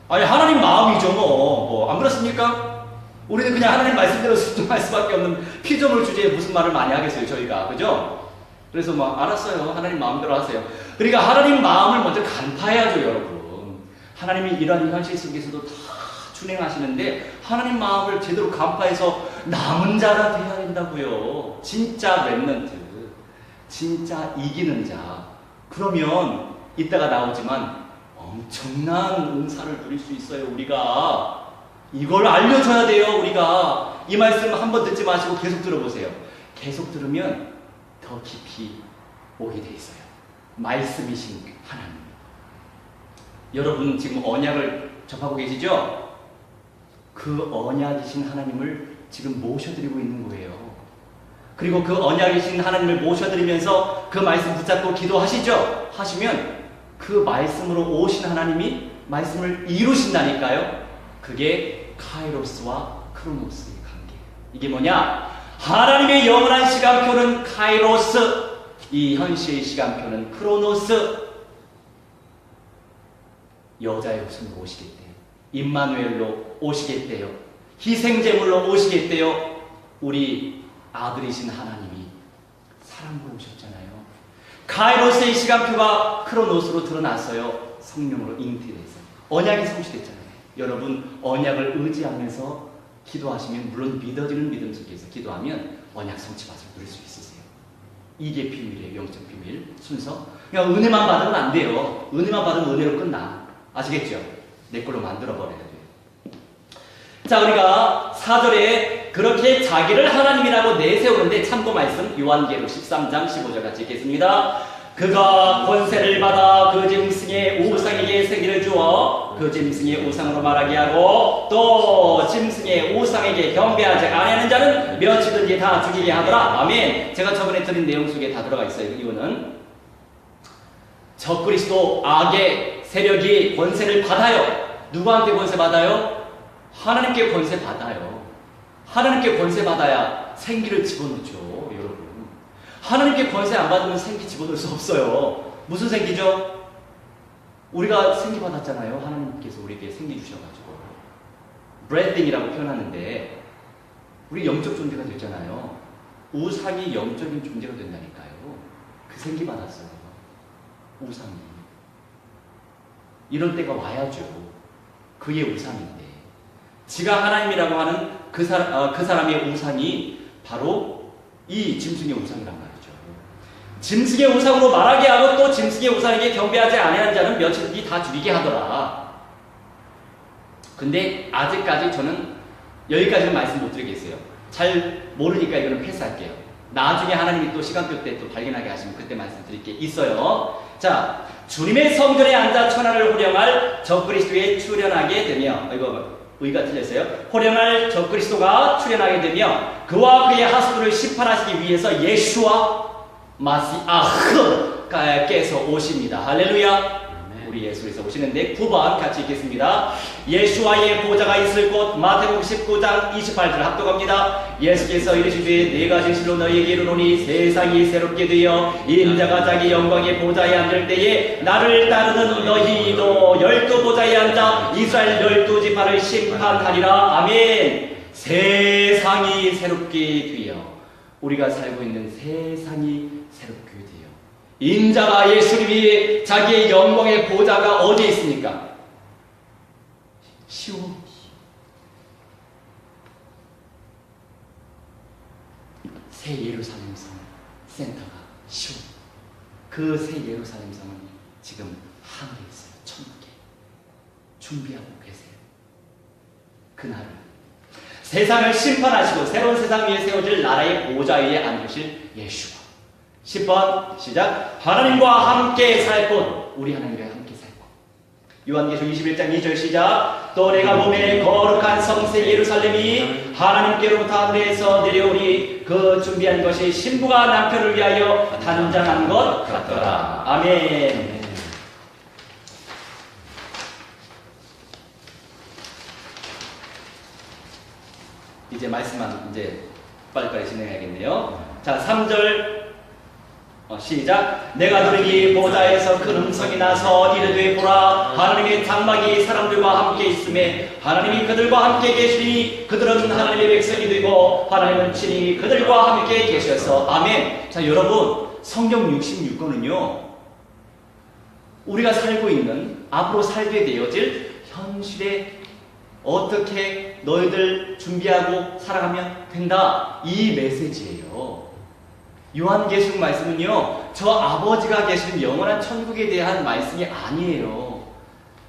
하나님 마음이죠 뭐 안 그렇습니까? 우리는 그냥 하나님 말씀대로 순종할 수밖에 없는 피조물 주제에 무슨 말을 많이 하겠어요 저희가, 그죠? 그래서 알았어요, 하나님 마음대로 하세요. 그러니까 하나님 마음을 먼저 간파해야죠 여러분. 하나님이 이런 현실 속에서도 다 준행하시는데 하나님 마음을 제대로 간파해서 남은 자가 되어야 된다고요. 진짜 렘넌트, 진짜 이기는 자. 그러면 이따가 나오지만 엄청난 은사를 누릴 수 있어요. 우리가 이걸 알려줘야 돼요. 우리가 이 말씀 한번 듣지 마시고 계속 들어보세요. 계속 들으면 더 깊이 오게 돼 있어요. 말씀이신 하나님. 여러분 지금 언약을 접하고 계시죠? 그 언약이신 하나님을 지금 모셔드리고 있는 거예요. 그리고 그 언약이신 하나님을 모셔드리면서 그 말씀 붙잡고 기도하시죠? 하시면 그 말씀으로 오신 하나님이 말씀을 이루신다니까요. 그게 카이로스와 크로노스의 관계. 이게 뭐냐? 하나님의 영원한 시간표는 카이로스, 이 현실의 시간표는 크로노스. 여자의 후손으로 오시겠대요. 임마누엘로 오시겠대요. 희생제물로 오시겠대요. 우리 아들이신 하나님이 사랑으로 오셨잖아요. 카이로스의 시간표가 크로노스로 드러났어요. 성령으로 잉태돼서 언약이 성취됐잖아요. 여러분, 언약을 의지하면서 기도하시면, 물론 믿어지는 믿음 속에서 기도하면 언약 성취받을 누릴 수 있으세요. 이게 비밀이에요. 영적 비밀 순서. 그냥 은혜만 받으면 안 돼요. 은혜만 받으면 은혜로 끝나. 아시겠죠? 내 걸로 만들어 버려야 돼요. 자, 우리가 4절에 그렇게 자기를 하나님이라고 내세우는데 참고 말씀 요한계시록 13장 15절 같이 읽겠습니다. 그가 권세를 받아 그 짐승의 우상에게 생기를 주어 그 짐승의 우상으로 말하게 하고 또 짐승의 우상에게 경배하지 아니하는 자는 몇이든지 다 죽이게 하더라. 아멘. 제가 저번에 드린 내용 속에 다 들어가 있어요. 이유는 적그리스도 악의 세력이 권세를 받아요. 누구한테 권세 받아요? 하나님께 권세 받아요. 하나님께 권세 받아야 생기를 집어넣죠. 여러분, 하나님께 권세 안 받으면 생기 집어넣을 수 없어요. 무슨 생기죠? 우리가 생기 받았잖아요. 하나님께서 우리에게 생기 주셔가지고 브레딩이라고 표현하는데 우리 영적 존재가 됐잖아요. 우상이 영적인 존재가 된다니까요. 그 생기 받았어요. 우상이. 이런 때가 와야죠. 그의 우상인데 지가 하나님이라고 하는 그 사람의 우상이 바로 이 짐승의 우상이란 말이죠. 짐승의 우상으로 말하게 하고 또 짐승의 우상에게 경배하지 아니하는 자는 며칠이 다 죽이게 하더라. 근데 아직까지 저는 여기까지는 말씀 못 드리겠어요. 잘 모르니까 이거는 패스할게요. 나중에 하나님이 또 시간표 때 또 발견하게 하시면 그때 말씀드릴 게 있어요. 자, 주님의 성전에 앉아 천하를 호령할 적그리스도에 출현하게 되며, 이거 의가 틀렸어요. 호령할 적그리스도가 출현하게 되며 그와 그의 하수들을 심판하시기 위해서 예수와 마시아흐께서 오십니다. 할렐루야. 우리 예수께서 오시는데 9번 같이 읽겠습니다. 예수와의 보좌가 있을 곳 마태복음 19장 28절 합독합니다. 예수께서 이르시되 내가 진실로 너희에게 이르노니 세상이 새롭게 되어 인자가 자기 영광의 보좌에 앉을 때에 나를 따르는 너희도 12보좌에 앉아 이스라엘 12지파를 심판하리라. 아멘. 세상이 새롭게 되어, 우리가 살고 있는 세상이 새롭게 되어 인자가 예수님이 자기의 영광의 보좌가 어디에 있습니까? 시온. 새 예루살렘 성 센터가 시온. 그 새 예루살렘 성은 지금 하늘에 있어요. 천국에 준비하고 계세요. 그날을 세상을 심판하시고 새로운 세상 위에 세워질 나라의 보좌 위에 앉으실 예수와 10번 시작. 하나님과 함께 살 곳, 우리 하나님과 함께 살 곳. 요한계시록 21장 2절 시작. 또 내가 보매 거룩한 성새 예루살렘이 하나님께로부터 하늘에서 내려오니 그 준비한 것이 신부가 남편을 위하여 단장한 것 같더라. 아멘. 이제 말씀만 이제 빨리빨리 진행해야겠네요. 자, 3절 시작. 내가 들으니 보좌에서 큰 음성이 나서 이르되 보라, 하나님의 장막이 사람들과 함께 있음에 하나님이 그들과 함께 계시니 그들은 하나님의 백성이 되고 하나님은 친히 그들과 함께 계셔서. 아멘. 자, 여러분, 성경 66권은요 우리가 살고 있는, 앞으로 살게 되어질 현실에 어떻게 너희들 준비하고 살아가면 된다, 이 메시지예요. 요한계시록 말씀은요 저 아버지가 계신 영원한 천국에 대한 말씀이 아니에요.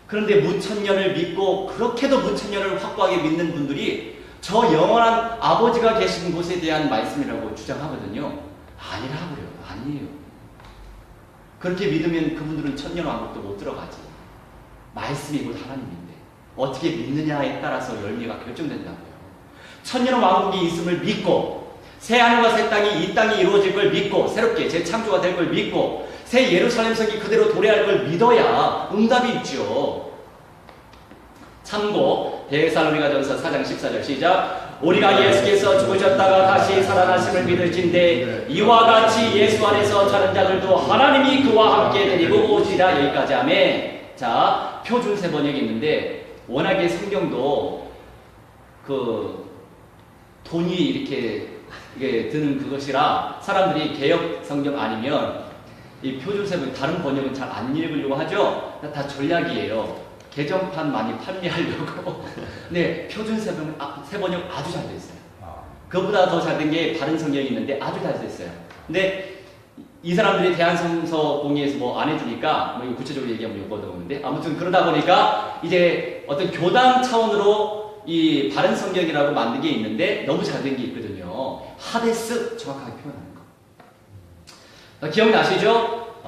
그런데 무천년을 믿고 그렇게도 무천년을 확고하게 믿는 분들이 저 영원한 아버지가 계신 곳에 대한 말씀이라고 주장하거든요. 아니라고요. 아니에요. 그렇게 믿으면 그분들은 천년왕국도 못 들어가지. 말씀이 곧 하나님인데 어떻게 믿느냐에 따라서 열매가 결정된다고요. 천년왕국이 있음을 믿고 새하늘과 새 땅이, 이 땅이 이루어질 걸 믿고 새롭게 재창조가 될 걸 믿고 새 예루살렘 성이 그대로 도래할 걸 믿어야 응답이 있죠. 참고 데살로니가전서 4장 14절 시작. 우리가 예수께서 죽으셨다가 다시 살아나심을 믿을진대 이와 같이 예수 안에서 자는 자들도 하나님이 그와 함께 데리고 오시라. 여기까지 하면 자, 표준세 번역이 있는데 워낙에 성경도 그 돈이 이렇게 이게 드는 그것이라 사람들이 개역 성경 아니면 이 표준세 번역 다른 번역은 잘 안 읽으려고 하죠. 다 전략이에요. 개정판 많이 판매하려고. 근데 표준세 번역 아주 잘 돼 있어요. 그것보다 더 잘 된 게 다른 성경이 있는데 아주 잘 돼 있어요. 근데 이 사람들이 대한성서 공의에서 뭐 안 해주니까 뭐 이거 구체적으로 얘기하면 욕 얻어오는데 아무튼 그러다 보니까 이제 어떤 교당 차원으로 이 바른 성경이라고 만든 게 있는데 너무 잘 된 게 있거든요. 하데스 정확하게 표현하는 거. 기억나시죠?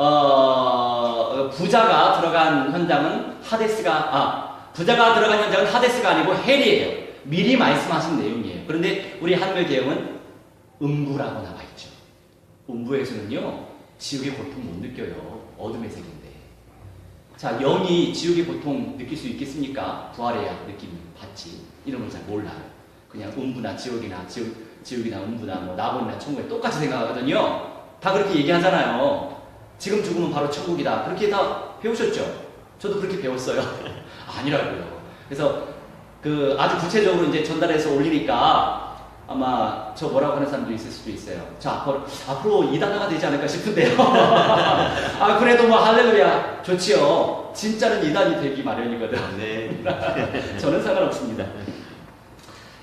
부자가 들어간 현장은 부자가 들어간 현장은 하데스가 아니고 헬이에요. 미리 말씀하신 내용이에요. 그런데 우리 한글 개혁은 음부라고 나와 있죠. 음부에서는요, 지옥의 고통 못 느껴요. 어둠의 세계인데. 자, 영이 지옥의 고통 느낄 수 있겠습니까? 부활해야 느낌 받지. 이런 걸 잘 몰라요. 그냥 음부나 지옥이나 지옥이나 음부나 뭐 낙원이나 천국에 똑같이 생각하거든요. 다 그렇게 얘기하잖아요. 지금 죽으면 바로 천국이다. 그렇게 다 배우셨죠? 저도 그렇게 배웠어요. 아니라고요. 그래서 그 아주 구체적으로 이제 전달해서 올리니까 아마 저 뭐라고 하는 사람도 있을 수도 있어요. 자, 앞으로 2단어가 되지 않을까 싶은데요. 그래도 뭐 할렐루야 좋지요. 진짜는 2단이 되기 마련이거든. 네. 저는 상관없습니다.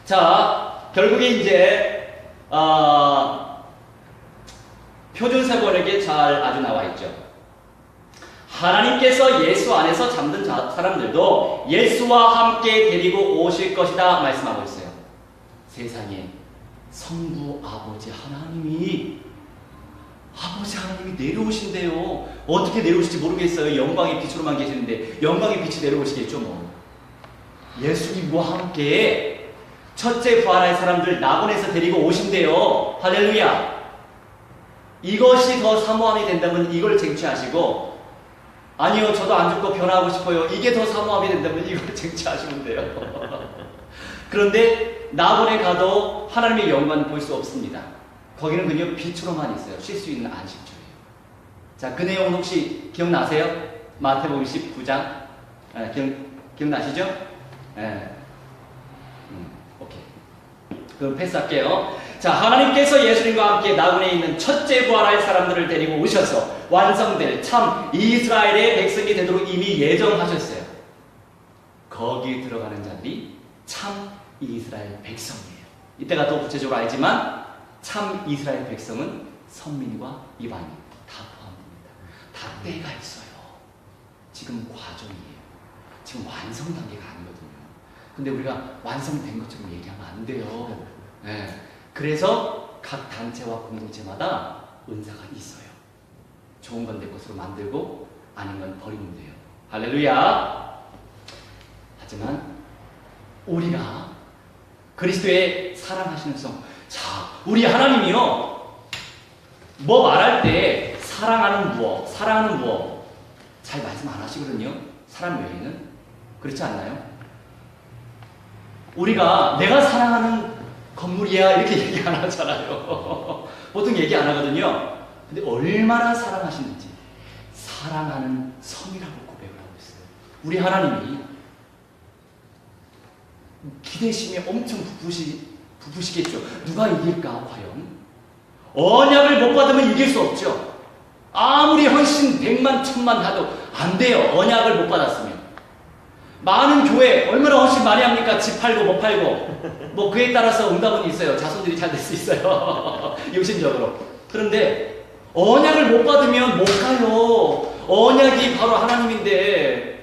자, 결국에 이제 표준세 번역에 잘 아주 나와 있죠. 하나님께서 예수 안에서 잠든 사람들도 예수와 함께 데리고 오실 것이다 말씀하고 있어요. 세상에 성부 아버지 하나님이 내려오신대요. 어떻게 내려오실지 모르겠어요. 영광의 빛으로만 계시는데 영광의 빛이 내려오시겠죠 뭐. 예수님과 함께 첫째 부활할 사람들 낙원에서 데리고 오신대요. 할렐루야. 이것이 더 사모함이 된다면 이걸 쟁취하시고, 아니요 저도 안 죽고 변화하고 싶어요. 이게 더 사모함이 된다면 이걸 쟁취하시면 돼요. 그런데 낙원에 가도 하나님의 영광을 볼 수 없습니다. 거기는 그냥 빛으로만 있어요. 쉴 수 있는 안식처예요. 자, 그 내용 혹시 기억나세요? 마태복음 19장 기억나시죠? 오케이. 그럼 패스할게요. 자, 하나님께서 예수님과 함께 낙원에 있는 첫째 부활할 사람들을 데리고 오셔서 완성될 참 이스라엘의 백성이 되도록 이미 예정하셨어요. 거기 들어가는 자들이 참 이스라엘 백성이에요. 이때가 더 구체적으로 알지만 참 이스라엘 백성은 선민과 이방인 다 포함됩니다. 다 때가 있어요. 지금 과정이에요. 지금 완성 단계가 아니거든요. 근데 우리가 완성된 것처럼 얘기하면 안 돼요. 네. 그래서 각 단체와 공동체마다 은사가 있어요. 좋은 건 내 것으로 만들고 아닌 건 버리면 돼요. 할렐루야. 하지만 우리가 그리스도의 사랑하시는 성, 자, 우리 하나님이요, 뭐 말할 때 사랑하는 무엇 잘 말씀 안 하시거든요. 사람 외에는. 그렇지 않나요? 우리가 내가 사랑하는 건물이야 이렇게 얘기 안 하잖아요. 보통 얘기 안 하거든요. 근데 얼마나 사랑하시는지 사랑하는 성이라고 고백을 하고 있어요. 우리 하나님이 기대심에 엄청 부푸시겠죠. 누가 이길까 과연? 언약을 못 받으면 이길 수 없죠. 아무리 헌신 100만 1000만 하도 안 돼요. 언약을 못 받았으면. 많은 교회 얼마나 헌신 많이 합니까? 집 팔고 못 팔고 뭐 그에 따라서 응답은 있어요. 자손들이 잘 될 수 있어요. 육신적으로. 그런데 언약을 못 받으면 못 가요. 언약이 바로 하나님인데.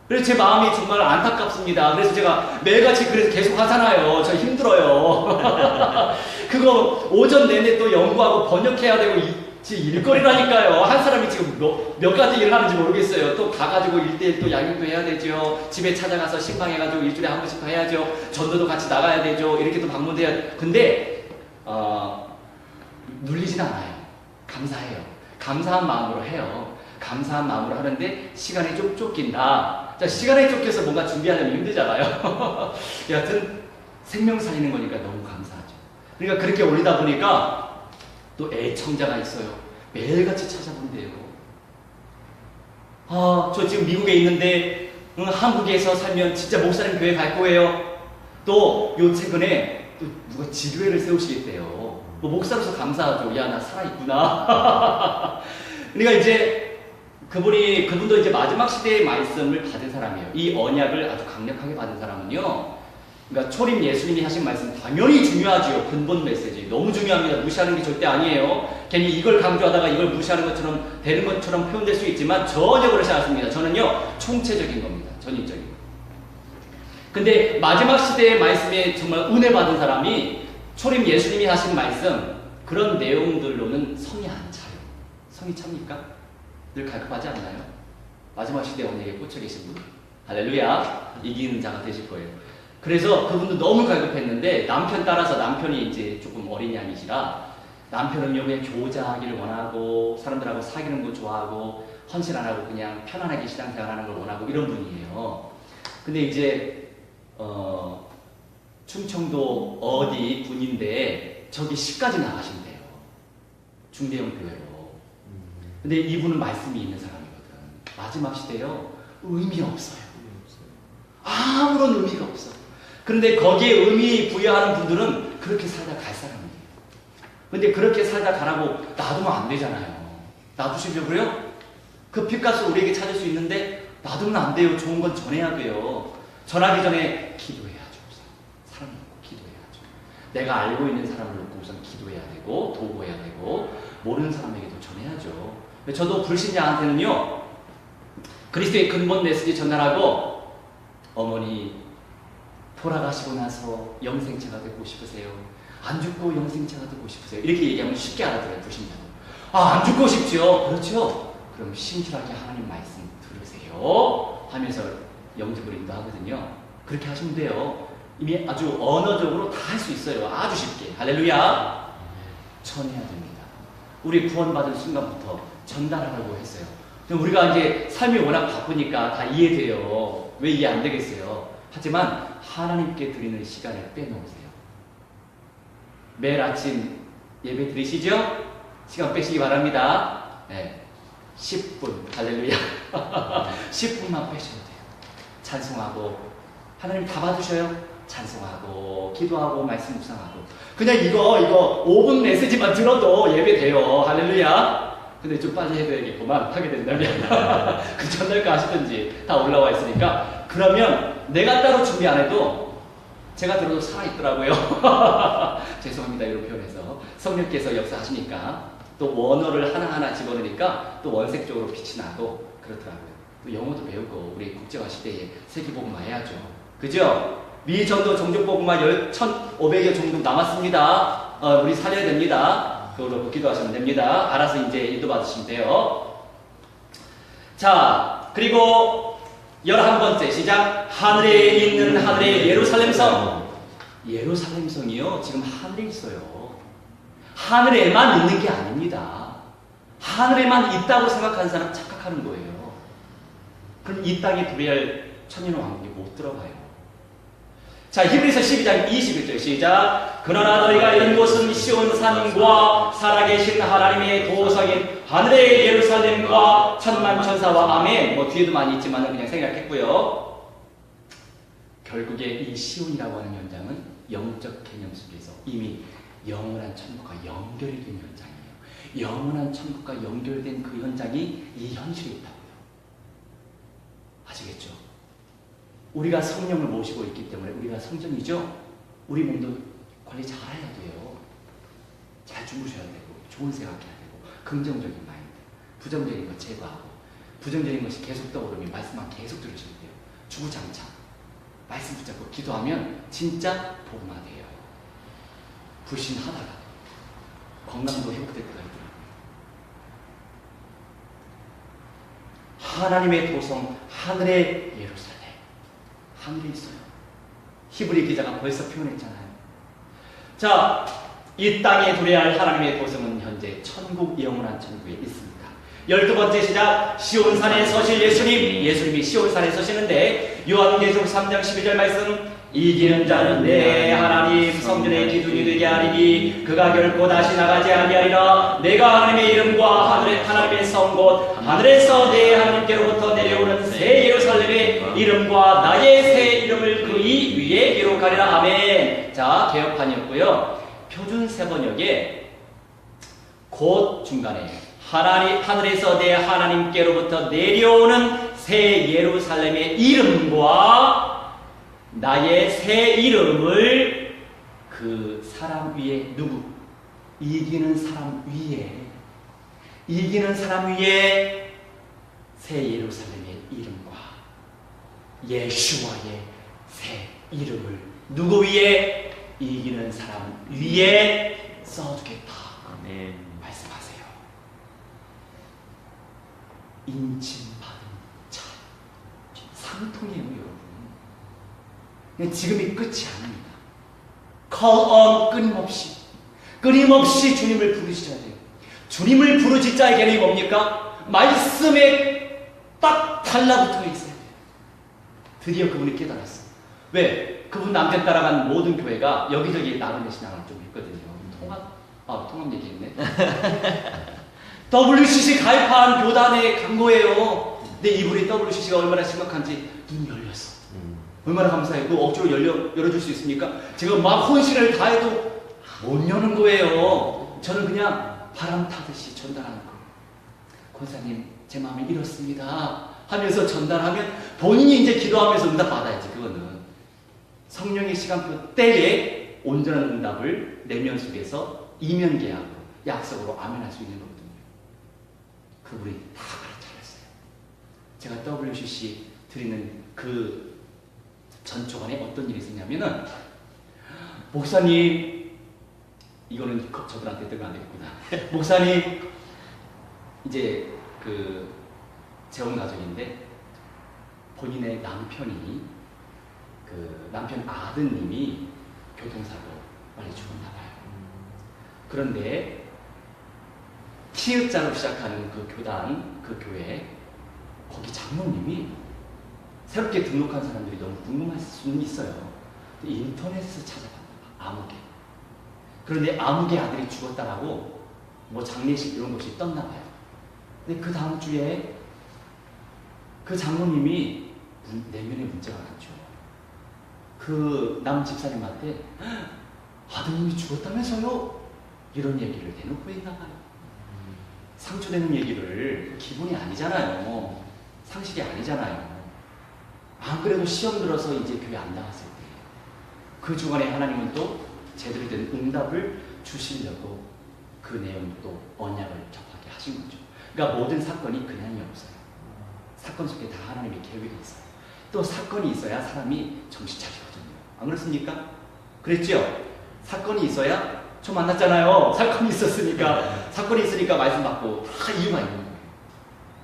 그래서 제 마음이 정말 안타깝습니다. 그래서 제가 매일같이 그래서 계속 하잖아요. 저 힘들어요. 그거 오전 내내 또 연구하고 번역해야 되고 일거리라니까요. 한 사람이 지금 몇 가지 일을 하는지 모르겠어요. 또 가가지고 1대1 또 양육도 해야 되죠. 집에 찾아가서 신방해가지고 일주일에 한 번씩 더 해야죠. 전도도 같이 나가야 되죠. 이렇게 또 방문도 해야 돼요. 근데 눌리진 않아요. 감사해요. 감사한 마음으로 해요. 감사한 마음으로 하는데 시간이 좀 쫓긴다. 자, 시간에 쫓겨서 뭔가 준비하려면 힘들잖아요. 여하튼 생명 살리는 거니까 너무 감사하죠. 그러니까 그렇게 올리다 보니까 또 애청자가 있어요. 매일같이 찾아본대요. 저 지금 미국에 있는데 한국에서 살면 진짜 목사님 교회 갈 거예요. 또 요 최근에 또 누가 지교회를 세우시겠대요. 뭐 목사로서 감사하죠. 야, 나 살아있구나. 그러니까 이제 그분도 이제 마지막 시대의 말씀을 받은 사람이에요. 이 언약을 아주 강력하게 받은 사람은요. 그러니까 초림 예수님이 하신 말씀 당연히 중요하지요. 근본 메시지 너무 중요합니다. 무시하는 게 절대 아니에요. 괜히 이걸 강조하다가 이걸 무시하는 것처럼 되는 것처럼 표현될 수 있지만 전혀 그렇지 않습니다. 저는요 총체적인 겁니다. 전인적인 거. 근데 마지막 시대의 말씀에 정말 은혜 받은 사람이 초림 예수님이 하신 말씀 그런 내용들로는 성이 안 차요. 성이 찹니까? 늘 갈급하지 않나요? 마지막 시대 언약에 꽂혀 계신 분 할렐루야 이기는 자가 되실 거예요. 그래서 그분도 너무 갈급했는데 남편 따라서 남편이 이제 조금 어린 양이시라 남편은요 그냥 교자하기를 원하고 사람들하고 사귀는 거 좋아하고 헌신 안 하고 그냥 편안하게 신앙생활하는 걸 원하고 이런 분이에요. 근데 이제 충청도 어디 군인데 저기 시까지 나가신대요. 중대형 교회로. 근데 이분은 말씀이 있는 사람이거든. 마지막 시대요 의미 없어요. 아무런 의미가 없어. 그런데 거기에 의미 부여하는 분들은 그렇게 살다 갈 사람이에요. 근데 그렇게 살다 가라고 놔두면 안 되잖아요. 놔두시려고요? 그 핏값을 우리에게 찾을 수 있는데 놔두면 안 돼요. 좋은 건 전해야 돼요. 전하기 전에 기도해야죠. 우선. 사람 놓고 기도해야죠. 내가 알고 있는 사람을 놓고 우선 기도해야 되고 도구해야 되고 모르는 사람에게도 전해야죠. 저도 불신자한테는요 그리스도의 근본 메시지 전달하고 어머니 돌아가시고 나서 영생체가 되고 싶으세요? 안 죽고 영생체가 되고 싶으세요? 이렇게 얘기하면 쉽게 알아들어요. 불신자도. 안 죽고 싶죠? 그렇죠? 그럼 신실하게 하나님 말씀 들으세요 하면서 영접을 인도하거든요. 그렇게 하시면 돼요. 이미 아주 언어적으로 다 할 수 있어요. 아주 쉽게. 할렐루야. 전해야 됩니다. 우리 구원받은 순간부터 전달하라고 했어요. 우리가 이제 삶이 워낙 바쁘니까 다 이해돼요. 왜 이해 안 되겠어요? 하지만 하나님께 드리는 시간을 빼놓으세요. 매일 아침 예배 드리시죠? 시간 빼시기 바랍니다. 네. 10분. 할렐루야. 10분만 빼셔도 돼요. 찬송하고 하나님 다 받으셔요. 찬송하고 기도하고 말씀 묵상하고 그냥 이거 5분 메시지만 들어도 예배 돼요. 할렐루야. 근데 좀 빨리 해줘야겠구만 하게 된다면 그 전날까 하시든지 다 올라와 있으니까 그러면 내가 따로 준비 안 해도 제가 들어도 살아있더라고요. 죄송합니다 이런 표현해서 성령께서 역사하시니까 또 원어를 하나하나 집어넣으니까 또 원색적으로 빛이 나고 그렇더라고요. 또 영어도 배우고 우리 국제화 시대에 세계복음화 해야죠. 그죠? 미전도 종족복음화 1,500여 종족 남았습니다. 우리 살려야 됩니다. 그걸로 기도하시면 됩니다. 알아서 이제 인도받으시면 돼요. 자, 그리고 11번째 시작. 하늘에 있는 하늘의 예루살렘성. 예루살렘성이요 지금 하늘에 있어요. 하늘에만 있는 게 아닙니다. 하늘에만 있다고 생각하는 사람 착각하는 거예요. 그럼 이 땅에 도래할 천인의 왕국이 못 들어가요. 자, 히브리서 12장 21절 시작. 그러나 너희가 있는 곳은 시온산과 살아계신 하나님의 도성인 하늘의 예루살렘과 천만 천사와 아멘. 뒤에도 많이 있지만 그냥 생각했고요. 결국에 이 시온이라고 하는 현장은 영적 개념 속에서 이미 영원한 천국과 연결이 된 현장이에요. 영원한 천국과 연결된 그 현장이 이 현실에 있다고요. 아시겠죠? 우리가 성령을 모시고 있기 때문에 우리가 성전이죠. 우리 몸도 관리 잘 해야 돼요. 잘 주무셔야 되고 좋은 생각해야 되고 긍정적인 마인드, 부정적인 것 제거하고 부정적인 것이 계속 떠오르면 말씀만 계속 들으셔야 돼요. 주구장창 말씀 붙잡고 기도하면 진짜 복음화돼요. 불신하다가 건강도 회복될 때가 있더라고요. 하나님의 도성 하늘의 예루살렘 하늘에 있어요. 히브리 기자가 벌써 표현했잖아요. 자, 이 땅에 도래할 하나님의 도성은 현재 천국 영원한 천국에 있습니다. 12번째 시작. 시온산에 서실 예수님이 시온산에 서시는데 요한계시록 3장 12절 말씀. 이기는 자는 내 하나님 성전의 기둥이 되게 하리니 그가 결코 다시 나가지 아니하리라. 내가 하나님의 이름과 하나님의 성 곧 하늘에서 내 하나님께로부터 내려오는 새 예루살렘의 이름과 나의 새 이름을 그이 위에 기록하리라. 아멘. 자, 개혁판이었고요. 표준 세번역에 곧 중간에 하늘에서 내 하나님께로부터 내려오는 새 예루살렘의 이름과 나의 새 이름을 그 사람 위에 누구? 이기는 사람 위에 새 예루살렘의 이름과 예수와의 새 이름을 누구 위에? 이기는 사람 위에 써주겠다. 아멘. 말씀하세요. 인침받은 자, 상통이에요, 여러분. 근데 지금이 끝이 아닙니다. Call on 끊임없이 주님을 부르셔야 돼요. 주님을 부르실 자의 개념이 뭡니까? 말씀에 딱 달라붙어 있어야 돼요. 드디어 그분이 깨달았어. 왜? 그분 남편 따라간 모든 교회가 여기저기 나그네 신앙을 좀 했거든요. 통합 얘기했네. WCC 가입한 교단에 간 거예요. 근데 이분이 WCC가 얼마나 심각한지 눈 열렸어. 얼마나 감사해요. 그 억지로 열어줄 수 있습니까? 제가 막 혼신을 다해도 못 여는 거예요. 저는 그냥 바람 타듯이 전달하는 거예요. 권사님, 제 마음이 이렇습니다 하면서 전달하면 본인이 이제 기도하면서 응답 받아야지. 그거는 성령의 시간표 때에 온전한 응답을 내면 속에서 이면 계약으로 약속으로 아멘할 수 있는 거거든요. 그분이 다 가르쳐줬어요. 제가 WCC 드리는 그 전초간에 어떤 일이 있었냐면은, 목사님, 이거는 저들한테 뜨면 안 되겠구나. 목사님, 이제 그 재혼 가정인데 본인의 남편이 그 남편 아드님이 교통사고 빨리 죽었나 봐요. 그런데 티읕자로 시작하는 그 교단, 그 교회, 거기 장로님이 새롭게 등록한 사람들이 너무 궁금할 수는 있어요. 인터넷에서 찾아봤나 봐, 아무개. 그런데 아무개 아들이 죽었다라고 뭐 장례식 이런 것이 떴나 봐요. 근데 그 다음 주에 그 장로님이 내면에 문제가 많죠. 그 남 집사님한테 아드님이 죽었다면서요? 이런 얘기를 대놓고 했나 봐요. 상처되는 얘기를, 기분이 아니잖아요. 상식이 아니잖아요. 안 그래도 시험 들어서 이제 교회 안 나갔을 때 그 주간에 하나님은 또 제대로 된 응답을 주시려고 그 내용도 언약을 접하게 하신 거죠. 그러니까 모든 사건이 그냥이 없어요. 사건 속에 다 하나님의 계획이 있어요. 또 사건이 있어야 사람이 정신 차리거든요. 안 그렇습니까? 그랬죠? 사건이 있어야, 저 만났잖아요. 사건이 있었으니까. 사건이 있으니까 말씀 받고 다 이유가 있는 거예요.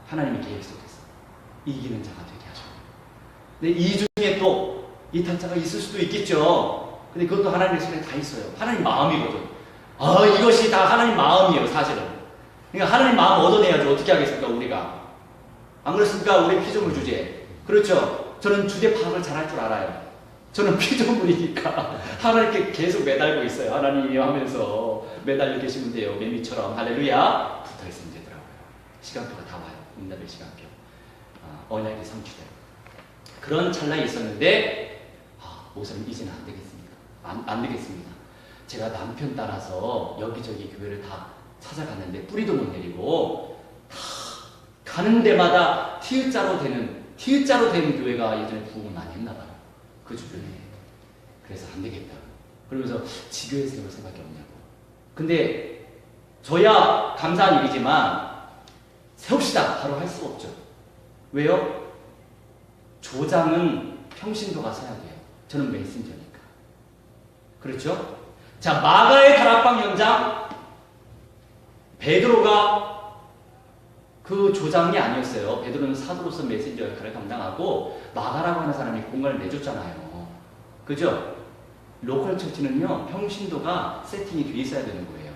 하나님의 계획 속에서 이기는 자가 되게 하죠. 근데 이 중에 또 이탈자가 있을 수도 있겠죠. 근데 그것도 하나님의 손에 다 있어요. 하나님 마음이거든. 이것이 다 하나님 마음이에요, 사실은. 그러니까 하나님 마음 얻어내야지 어떻게 하겠습니까, 우리가. 안 그렇습니까? 우리 피조물 주제. 그렇죠? 저는 주제 파악을 잘할 줄 알아요. 저는 피조물이니까 하나님께 계속 매달고 있어요. 하나님이 하면서 매달려 계시면 돼요. 매미처럼. 할렐루야. 붙어있으면 되더라고요. 시간표가 다 와요. 응답의 시간표. 언약이 성취돼요. 그런 찰나에 있었는데, 목사님 이제는 안 되겠습니다. 안 되겠습니다. 제가 남편 따라서 여기저기 교회를 다 찾아갔는데 뿌리도 못 내리고 다 가는 데마다 티읕자로 되는 교회가 예전에 부흥을 많이 했나 봐요. 그 주변에. 그래서 안 되겠다. 그러면서 지교회 세울 생각이 없냐고. 근데 저야 감사한 일이지만 세웁시다 바로 할 수가 없죠. 왜요? 조장은 평신도가 서야 돼요. 저는 메신저니까. 그렇죠? 자, 마가의 다락방 연장, 베드로가 그 조장이 아니었어요. 베드로는 사도로서 메신저 역할을 감당하고 마가라고 하는 사람이 공간을 내줬잖아요. 그죠? 로컬 처치는요, 평신도가 세팅이 돼 있어야 되는 거예요.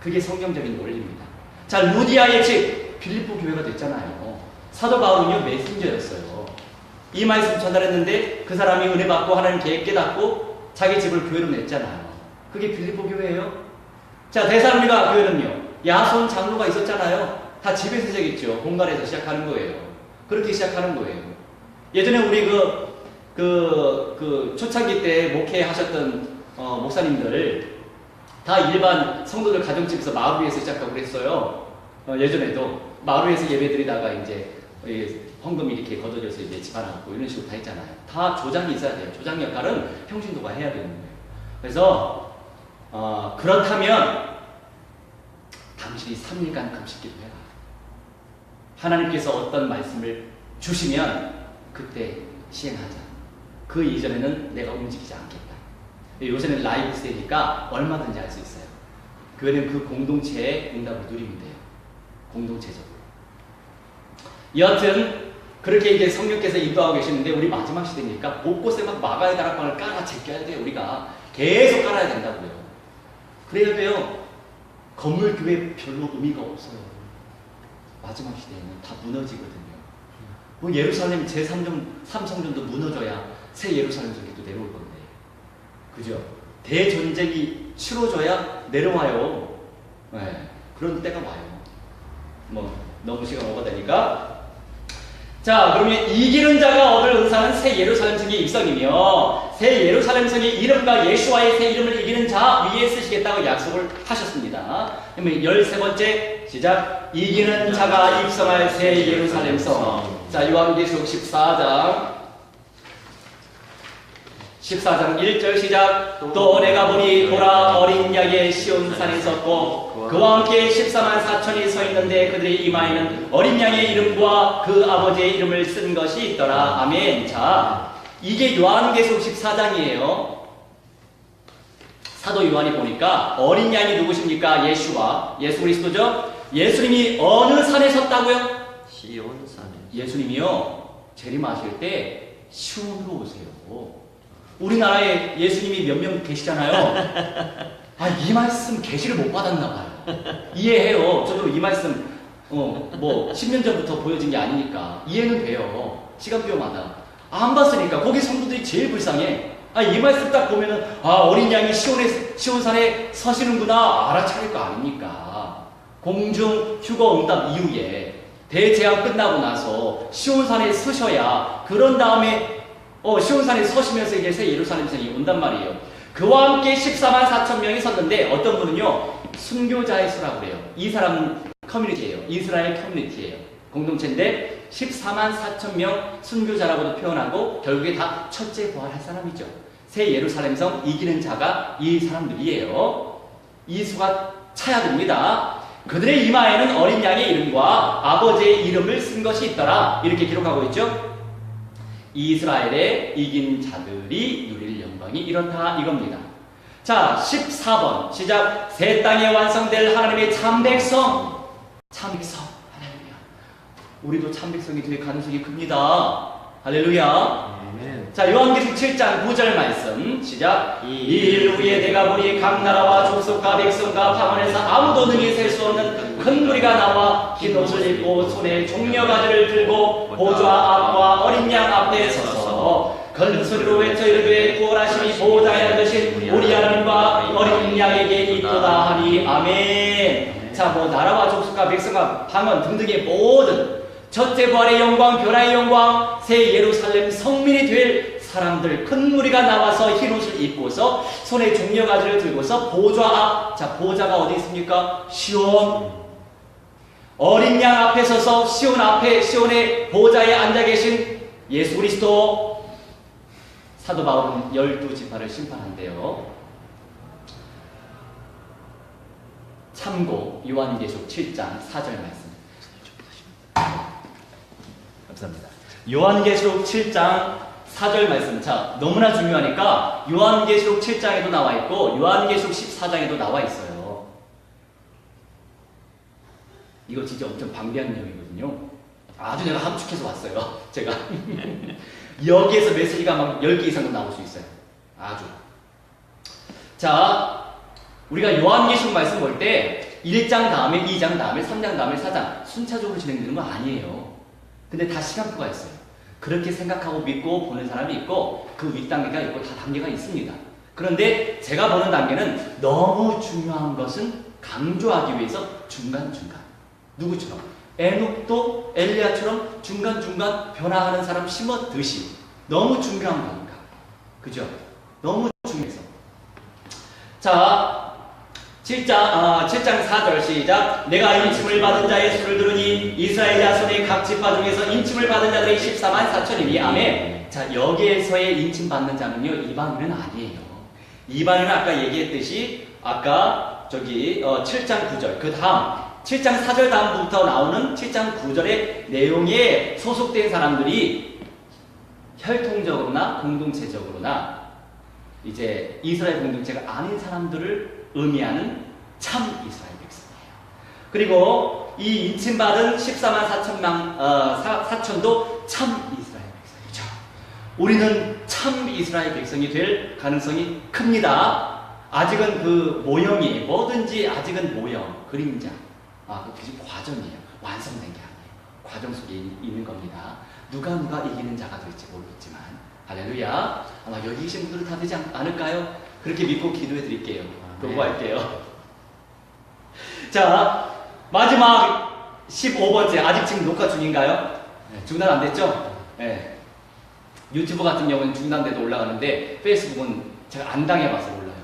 그게 성경적인 논리입니다. 자, 루디아의 집, 빌립보 교회가 됐잖아요. 사도 바울은요, 메신저였어요. 이 말씀 전달했는데 그 사람이 은혜 받고 하나님 계획 깨닫고 자기 집을 교회로 냈잖아요. 그게 빌립보 교회예요. 자, 데살로니가 교회는요. 야손 장로가 있었잖아요. 다 집에서 시작했죠. 공간에서 시작하는 거예요. 그렇게 시작하는 거예요. 예전에 우리 초창기 때 목회하셨던 목사님들 다 일반 성도들 가정집에서 마을 위에서 시작하고 그랬어요. 예전에도 마을 위에서 예배드리다가 이제 헌금이 이렇게 걷어져서 이제 집안하고 이런 식으로 다 했잖아요. 다 조장이 있어야 돼요. 조장 역할은 평신도가 해야 되는 거예요. 그래서 그렇다면 당신이 3일간 금식기도 해라. 하나님께서 어떤 말씀을 주시면 그때 시행하자. 그 이전에는 내가 움직이지 않겠다. 요새는 라이브 시대니까 얼마든지 할 수 있어요. 그거는 그 공동체의 응답을 누리면 돼요. 공동체적으로. 여하튼 그렇게 이제 성령께서 인도하고 계시는데 우리 마지막 시대니까 곳곳에 막 마가의 다락방을 깔아 제껴야 돼요. 우리가 계속 깔아야 된다고요. 그래야 돼요. 건물 교회 별로 의미가 없어요. 마지막 시대에는 다 무너지거든요. 뭐 예루살렘 제3성전도 무너져야 새 예루살렘 성전도 내려올 건데, 그죠? 대전쟁이 치러져야 내려와요. 네, 그런 때가 와요. 뭐 너무 시간 오버되니까. 자, 그러면 이기는 자가 얻을 은사는 새 예루살렘 성의 입성이며 새 예루살렘 성의 이름과 예수와의 새 이름을 이기는 자 위에 쓰시겠다고 약속을 하셨습니다. 그러면 13번째 시작. 이기는 자가 입성할 새 예루살렘 성. 자, 요한계시록 14장 1절 시작. 또 내가 보니 보라 어린 양의 시온산에 섰고 그와 함께 14만 4천이 서 있는데 그들의 이마에는 어린 양의 이름과 그 아버지의 이름을 쓴 것이 있더라. 아멘. 자, 이게 요한계시록 14장이에요. 사도 요한이 보니까 어린 양이 누구십니까? 예수 그리스도죠. 예수님이 어느 산에 섰다고요? 시온산에. 예수님이요, 재림하실 때 시온으로 오세요. 우리나라에 예수님이 몇 명 계시잖아요. 이 말씀 계시를 못 받았나 봐요. 이해해요. 저도 이 말씀 10년 전부터 보여진 게 아니니까 이해는 돼요. 시간표마다 안 봤으니까 거기 성도들이 제일 불쌍해. 이 말씀 딱 보면은 어린 양이 시온산에 서시는구나 알아차릴 거 아닙니까? 공중 휴거 응답 이후에 대재앙 끝나고 나서 시온산에 서셔야 그런 다음에 시온산에 서시면서 이제 새 예루살렘 성이 온단 말이에요. 그와 함께 14만 4천 명이 섰는데 어떤 분은요 순교자의 수라고 그래요. 이 사람은 커뮤니티예요. 이스라엘 커뮤니티예요. 공동체인데 14만 4천 명 순교자라고도 표현하고 결국에 다 첫째 부활할 사람이죠. 새 예루살렘 성 이기는 자가 이 사람들이에요. 이 수가 차야 됩니다. 그들의 이마에는 어린 양의 이름과 아버지의 이름을 쓴 것이 있더라. 이렇게 기록하고 있죠. 이스라엘의 이긴 자들이 누릴 영광이 이렇다 이겁니다. 자, 14번 시작. 새 땅에 완성될 하나님의 참백성. 참백성. 할렐루야. 우리도 참백성이 될 가능성이 큽니다. 할렐루야. 아멘. 자, 요한계시록 7장 9절 말씀 시작. 이 일 후에 내가 보니 각 나라와 족속과 백성과 방언에서 아무도 능히 셀 수 없는 큰 무리가 나와 흰 옷을 입고 손에 종려가지를 들고 보좌 앞과 어린 양 앞에 서서 큰 소리로 외쳐 이르되 구원하심이 보호자에 앉으신 우리 하나님과 어린 양에게 있도다 하니 아멘. 자, 나라와 족속과 백성과 방언 등등의 모든 첫째 부활의 영광, 변화의 영광, 새 예루살렘 성민이 될 사람들, 큰 무리가 나와서 흰 옷을 입고서 손에 종려가지를 들고서 보좌 앞. 자, 보좌가 어디 있습니까? 시온. 어린 양 앞에 서서 시온의 보좌에 앉아 계신 예수 그리스도. 사도 바울은 12지파를 심판한대요. 참고 요한계시록 7장 4절 말씀. 감사합니다. 요한계시록 7장 4절 말씀. 자, 너무나 중요하니까 요한계시록 7장에도 나와 있고 요한계시록 14장에도 나와 있어요. 이거 진짜 엄청 방대한 내용이거든요. 아주 내가 함축해서 왔어요. 제가 여기에서 메시지가 막 10개 이상도 나올 수 있어요. 아주. 자, 우리가 요한계시록 말씀 볼 때 1장 다음에 2장 다음에 3장 다음에 4장 순차적으로 진행되는 건 아니에요. 근데 다 시간표가 있어요. 그렇게 생각하고 믿고 보는 사람이 있고 그 윗단계가 있고 다 단계가 있습니다. 그런데 제가 보는 단계는 너무 중요한 것은 강조하기 위해서 중간중간. 누구처럼? 에녹도 엘리야처럼 중간중간 변화하는 사람 심었듯이 너무 중요한 거니까. 그죠? 너무 중요해서. 자, 7장 4절 시작. 내가 인침을 받은 자의 수를 들으니 이스라엘 자손의 각 지파 중에서 인침을 받은 자들이 14만 4천이니 아멘. 자, 여기에서의 인침 받는 자는요, 이방인은 아니에요. 이방인은 아까 얘기했듯이 아까 7장 9절 그 다음 7장 4절 다음부터 나오는 7장 9절의 내용에 소속된 사람들이 혈통적으로나 공동체적으로나 이제 이스라엘 공동체가 아닌 사람들을 의미하는 참 이스라엘 백성이에요. 그리고 이 인침받은 14만 4천도 참 이스라엘 백성이죠. 우리는 참 이스라엘 백성이 될 가능성이 큽니다. 아직은 그 모형이 뭐든지 아직은 모형, 그림자. 그게 과정이에요. 완성된 게 아니에요. 과정 속에 있는 겁니다. 누가 이기는 자가 될지 모르겠지만 할렐루야. 아마 여기 계신 분들은 다 되지 않을까요? 그렇게 믿고 기도해 드릴게요. 도구할게요. 자, 마지막 15번째. 아직 지금 녹화 중인가요? 네, 중단 안 됐죠? 네. 유튜브 같은 경우는 중단돼도 올라가는데 페이스북은 제가 안 당해봐서 몰라요.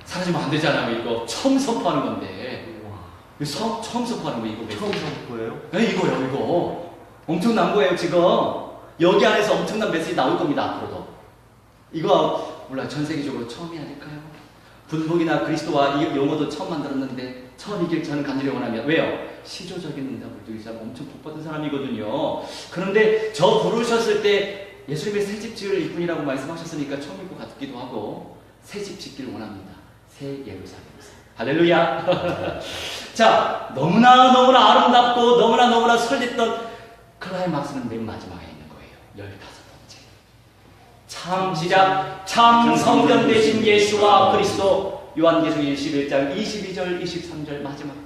사라지면 안 되잖아요. 이거 처음 선포하는 건데. 처음 선포하는 거 이거. 처음 선포예요? 네, 이거. 엄청난 거예요, 지금. 여기 안에서 엄청난 메시지 나올 겁니다, 앞으로도. 이거, 몰라요. 전 세계적으로 처음이 아닐까요? 분복이나 그리스도와 이 용어도 처음 만들었는데, 처음 이길 저는 간절히 원하면. 왜요? 시조적인 응답을 두기 사람 엄청 복받은 사람이거든요. 그런데 저 부르셨을 때 예수님의 새집 지을 일꾼이라고 말씀하셨으니까 처음일 것 같기도 하고, 새집 짓기를 원합니다. 새 예루살렘에서. 할렐루야. 자, 너무나 아름답고 너무나 설렜던 클라이막스는 맨 마지막에 있는 거예요. 15번째. 참 시작. 참 성전 되신 예수와 그리스도. 요한계시록 21장 22절 23절 마지막.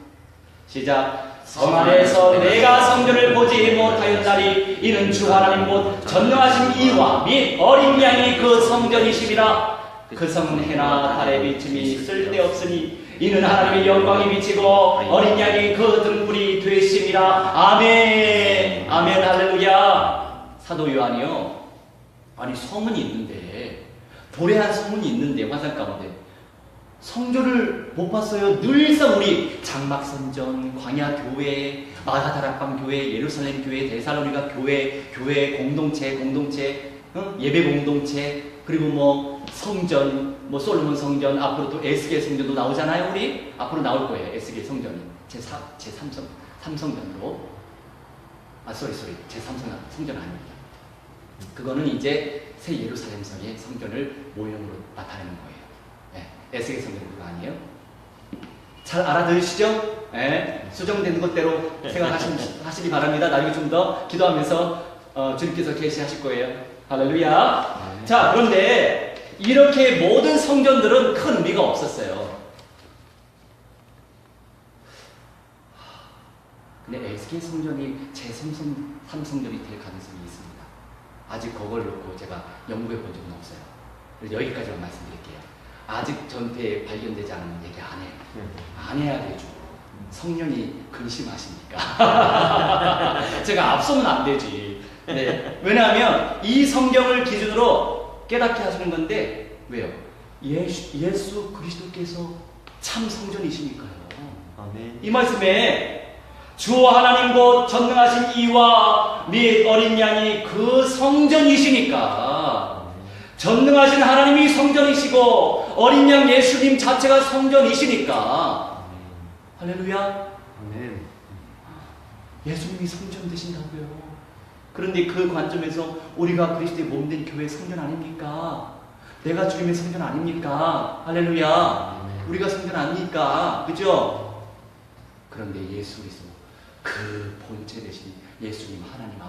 시작. 성 안에서 내가 성전을 보지 못하였나니 이는 주 하나님 곧 전능하신 이와 및 어린 양이 그 성전이심이라. 그 성은 해나 달의 비침이 쓸데없으니 이는 하나님의 영광이 비치고 어린 양이 그 등불이 되심이라. 아멘. 아멘. 할렐루야. 사도 요한이요, 아니 성문이 있는데, 도래한 성문이 있는데 환상 가운데 성전을 못 봤어요. 늘상 우리 장막성전, 광야교회, 마가다락방 교회, 예루살렘 교회, 데살로니가 교회 공동체, 예배 공동체, 그리고 성전, 솔로몬 성전, 앞으로 또 에스겔 성전도 나오잖아요. 우리 앞으로 나올 거예요. 에스겔 성전이 제3성전으로. 제3성전 아닙니다. 그거는 이제 새 예루살렘 성의 성전을 모형으로 나타내는 거예요. 네, 에스겔 성전은 그거 아니에요. 잘 알아들으시죠? 네, 수정된 것대로 생각하시기 바랍니다. 나중에 좀 더 기도하면서 주님께서 계시하실 거예요. 할렐루야. 네. 자, 그런데 이렇게 모든 성전들은 큰 의미가 없었어요. 근데 에스겔 성전이 제3성전이 될 가능성이 있습니다. 아직 그걸 놓고 제가 연구해 본 적은 없어요. 그래서 여기까지만 말씀드릴게요. 아직 전태에 발견되지 않은 얘기 안 해요. 안 해야 되죠. 성령이 근심하시니까. 제가 앞서면 안 되지. 네. 왜냐하면 이 성경을 기준으로 깨닫게 하시는 건데, 왜요? 예수 그리스도께서 참 성전이시니까요. 아멘. 이 말씀에 주 하나님 곧 전능하신 이와 및 어린 양이 그 성전이시니까, 전능하신 하나님이 성전이시고 어린 양 예수님 자체가 성전이시니까, 할렐루야. 아멘. 예수님이 성전 되신다고요. 그런데 그 관점에서 우리가 그리스도의 몸된 교회 성전 아닙니까? 내가 주님의 성전 아닙니까? 할렐루야. 우리가 성전 아닙니까? 그죠? 그런데 예수 그리스도 그 본체 되신 예수님 하나님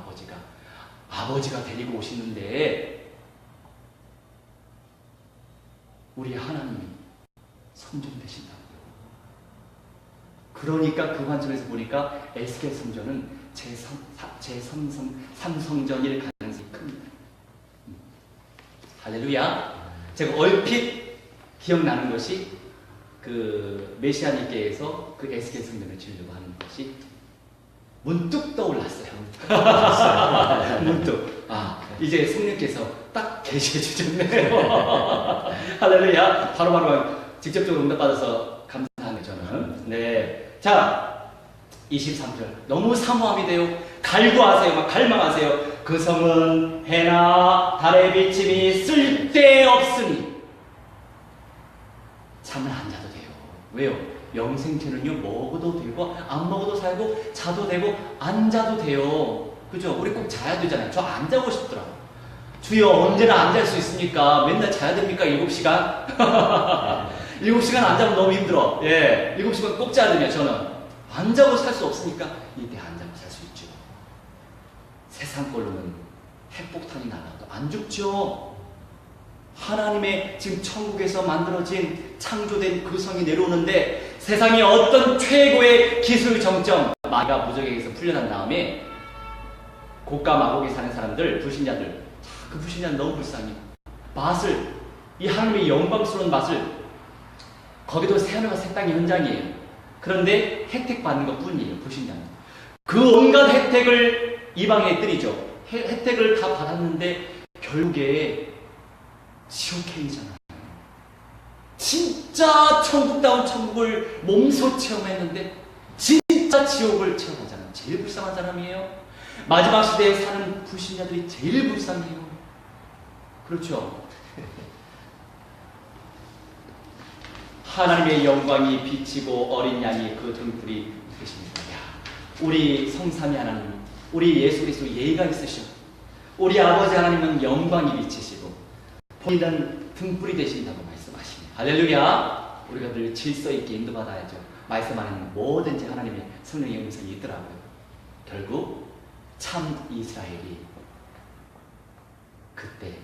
아버지가 데리고 오시는데, 우리 하나님이 성전 되신다고요. 그러니까 그 관점에서 보니까 에스겔 성전은 제3성전일 가능성이 큽니다. 할렐루야. 제가 얼핏 기억나는 것이 그 메시아님께서 그 에스겔 성전을 지으려고 하는 것이 문득 떠올랐어요. 문득. 이제 성령께서 딱 계시해 주셨네요. 할렐루야. 바로바로 직접적으로 응답받아서 감사하네요, 저는. 네. 자, 23절. 너무 사모함이 돼요. 갈구하세요. 막 갈망하세요. 그 성은 해나 달의 비침이 쓸데없으니 잠을 안 자도 돼요. 왜요? 영생체는요, 먹어도 되고 안 먹어도 살고 자도 되고 안 자도 돼요. 그죠? 우리 꼭 자야 되잖아요. 저 안 자고 싶더라고요. 주여, 언제나 안 잘 수 있습니까? 맨날 자야 됩니까? 7시간? 7시간 안 자면 너무 힘들어. 예, 7시간 꼭 자야 되냐, 저는. 안 자고 살 수 없으니까 이때 안 자고 살 수 있죠. 세상 걸로는 핵폭탄이 날아도 안 죽죠. 하나님의 지금 천국에서 만들어진 창조된 그 성이 내려오는데 세상의 어떤 최고의 기술 정점 마귀가 무적에게서 풀려난 다음에 고가 마곡에 사는 사람들, 불신자들, 그 불신자는 너무 불쌍해요. 맛을, 이 하나님의 영광스러운 맛을, 거기도 새하늘과 새 땅의 현장이에요. 그런데 혜택 받는 것 뿐이에요. 불신자는 그 온갖 혜택을 이방에 애들이죠. 혜택을 다 받았는데 결국에 지옥행이잖아요. 진짜 천국다운 천국을 몸소 체험했는데 진짜 지옥을 체험하잖아요. 제일 불쌍한 사람이에요. 마지막 시대에 사는 불신자들이 제일 불쌍해요. 그렇죠? 하나님의 영광이 비치고 어린 양이 그 등불이 되십니다. 우리 성삼위 하나님, 우리 예수 그리스도 예의가 있으시고 우리 아버지 하나님은 영광이 비치시고 본인은 등불이 되신다고 말씀하십니다. 할렐루야. 우리가 늘 질서 있게 인도받아야죠. 말씀 안에는 뭐든지 하나님의 성령의 음성이 있더라고요. 결국 참 이스라엘이 그때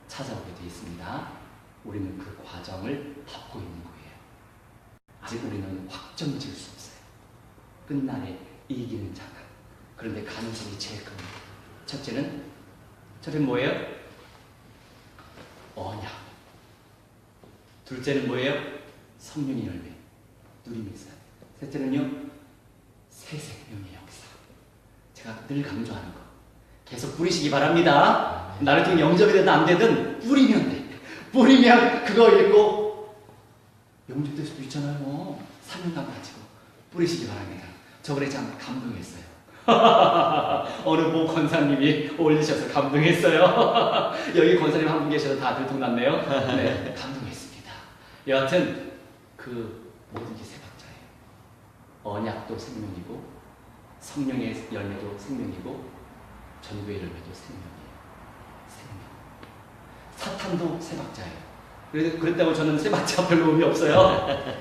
찾아오게 되어 있습니다. 우리는 그 과정을 밟고 있는 거예요. 아직 우리는 확정 지을 수 없어요. 끝날에 이기는 자가. 그런데 가능성이 제일 큽니다. 첫째는 뭐예요? 언약. 둘째는 뭐예요? 성령의 열매. 누림이 있어요. 셋째는요, 새 생명의 역사. 제가 늘 강조하는 거. 계속 뿌리시기 바랍니다. 나를 통해 영접이 되든 안 되든 뿌리면 돼. 뿌리면 그거 읽고 영접될 수도 있잖아요. 사명감 가지고 뿌리시기 바랍니다. 저번에 참 감동했어요. 어느 모 권사님이 올리셔서 감동했어요. 여기 권사님 한 분 계셔서 다 들통났네요. 네, 감동했습니다. 여하튼 그 모든 게 세 박자예요. 언약도 생명이고 성령의 열매도 생명이고 전도의 열매도 생명이에요. 생명. 사탄도 세 박자예요. 그랬다고 저는 세 박자 별로 의미 없어요.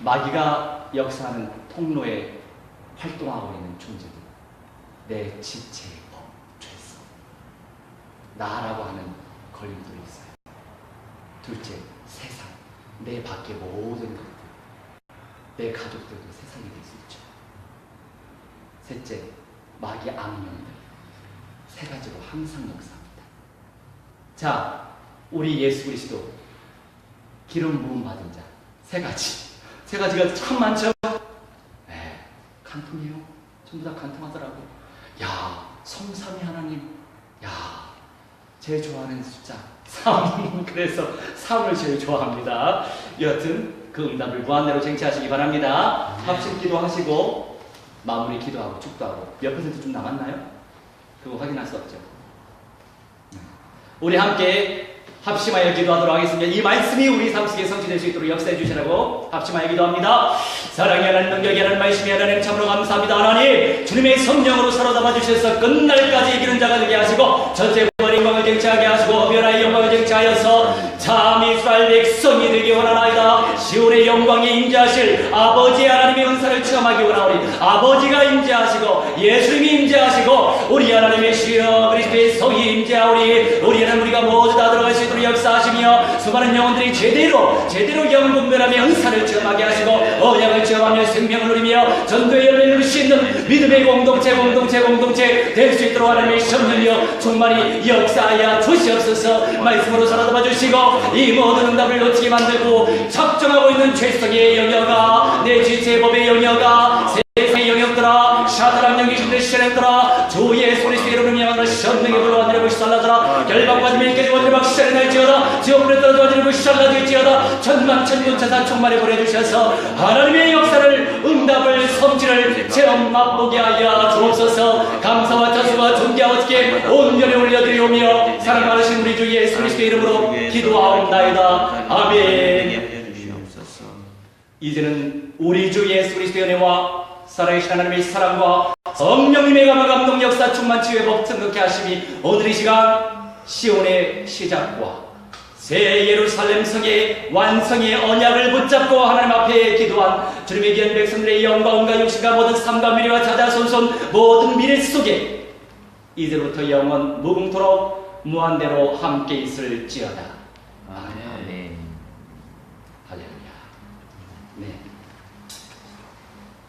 마귀가 역사하는 통로에 활동하고 있는 존재들. 내 지체의 법, 죄성. 나라고 하는 걸림돌이 있어요. 둘째, 세상. 내 밖의 모든 것들. 내 가족들도 세상이 될 수 있죠. 셋째, 마귀 악령들. 세 가지로 항상 역사합니다. 자, 우리 예수 그리스도 기름 부음 받은 자. 세 가지. 세 가지가 참 많죠? 네, 간통해요. 전부 다 간통하더라고. 야, 성삼위 하나님. 야, 제일 좋아하는 숫자 3. 그래서 3을 제일 좋아합니다. 여하튼 그 응답을 무한대로 쟁취하시기 바랍니다. 합심 기도하시고 마무리 기도하고 축도하고 몇 퍼센트 좀 남았나요? 그거 확인할 수 없죠. 우리 함께 합심하여 기도하도록 하겠습니다. 이 말씀이 우리 삶 속에 성취될 수 있도록 역사해 주시라고 합심하여 기도합니다. 사랑의 하나님, 능력의 하나님, 말씀의 하나님 참으로 감사합니다. 하나님, 주님의 성령으로 사로잡아 주셔서 끝날까지 이기는 자가 되게 하시고 전체 구원의 영광을 쟁취하게 하시고 변화의 영광을 쟁취하여서 참 이스라엘 백성이 되기 원하나이다. 시온의 영광에 임재하실 아버지의 하나님의 은사를 체험하기 원하오니 아버지가 임재하시고 예수님이 임재하시고 우리 하나님의 시여 그리스도의 성이 임재하오니 우리 하나님 우리가 모두 다 들어갈 수 있도록 역사하시며 수많은 영혼들이 제대로 영분별하며 은사를 체험하게 하시고 언약을 체험하며 생명을 누리며 전도의 열매를 누릴 수 있는 믿음의 공동체 될 수 있도록 하나님의 섭리여 충만히 역사하여 주시옵소서. 말씀으로 살아담아 주시고 이 모든 응답을 놓치게 만들고 작정하고 있는 죄성의 영역아, 내 지체의 법의 영역아, 세상의 영역들아, 샤드랑 영계신들 시련들아, 주 예수 그리스도의 이름으로 명하노라. 성령의 불로 완전히 부살라더라. 결박받으며 있게 원죄 박시를 날지어다. 지옥불에 떨어져 완전히 부살라될지어다. 천만천군천사 충만히 보내주셔서 하나님의 역사를, 응답을, 성취를 체험 맛보게 하여 주옵소서. 감사와 자수와 존귀와 어떻게 온전히 올려드리오며 사랑 많으신 우리 주 예수 그리스도의 이름으로 기도하옵나이다. 아멘. 주시옵소서. 이제는 우리 주 예수 그리스도의 은혜와 살아계신 하나님의 사랑과 성령님의 감동 역사 충만 치유의 법 등극케 하심이 오늘 이 시간 시온의 시작과 새 예루살렘 성의 완성의 언약을 붙잡고 하나님 앞에 기도한 주님의 귀한 백성들의 영과 온갖 욕심과 모든 삶과 미래와 자자손손 모든 미래 속에 이제부터 영원 무궁토록 무한대로 함께 있을지어다. 아멘.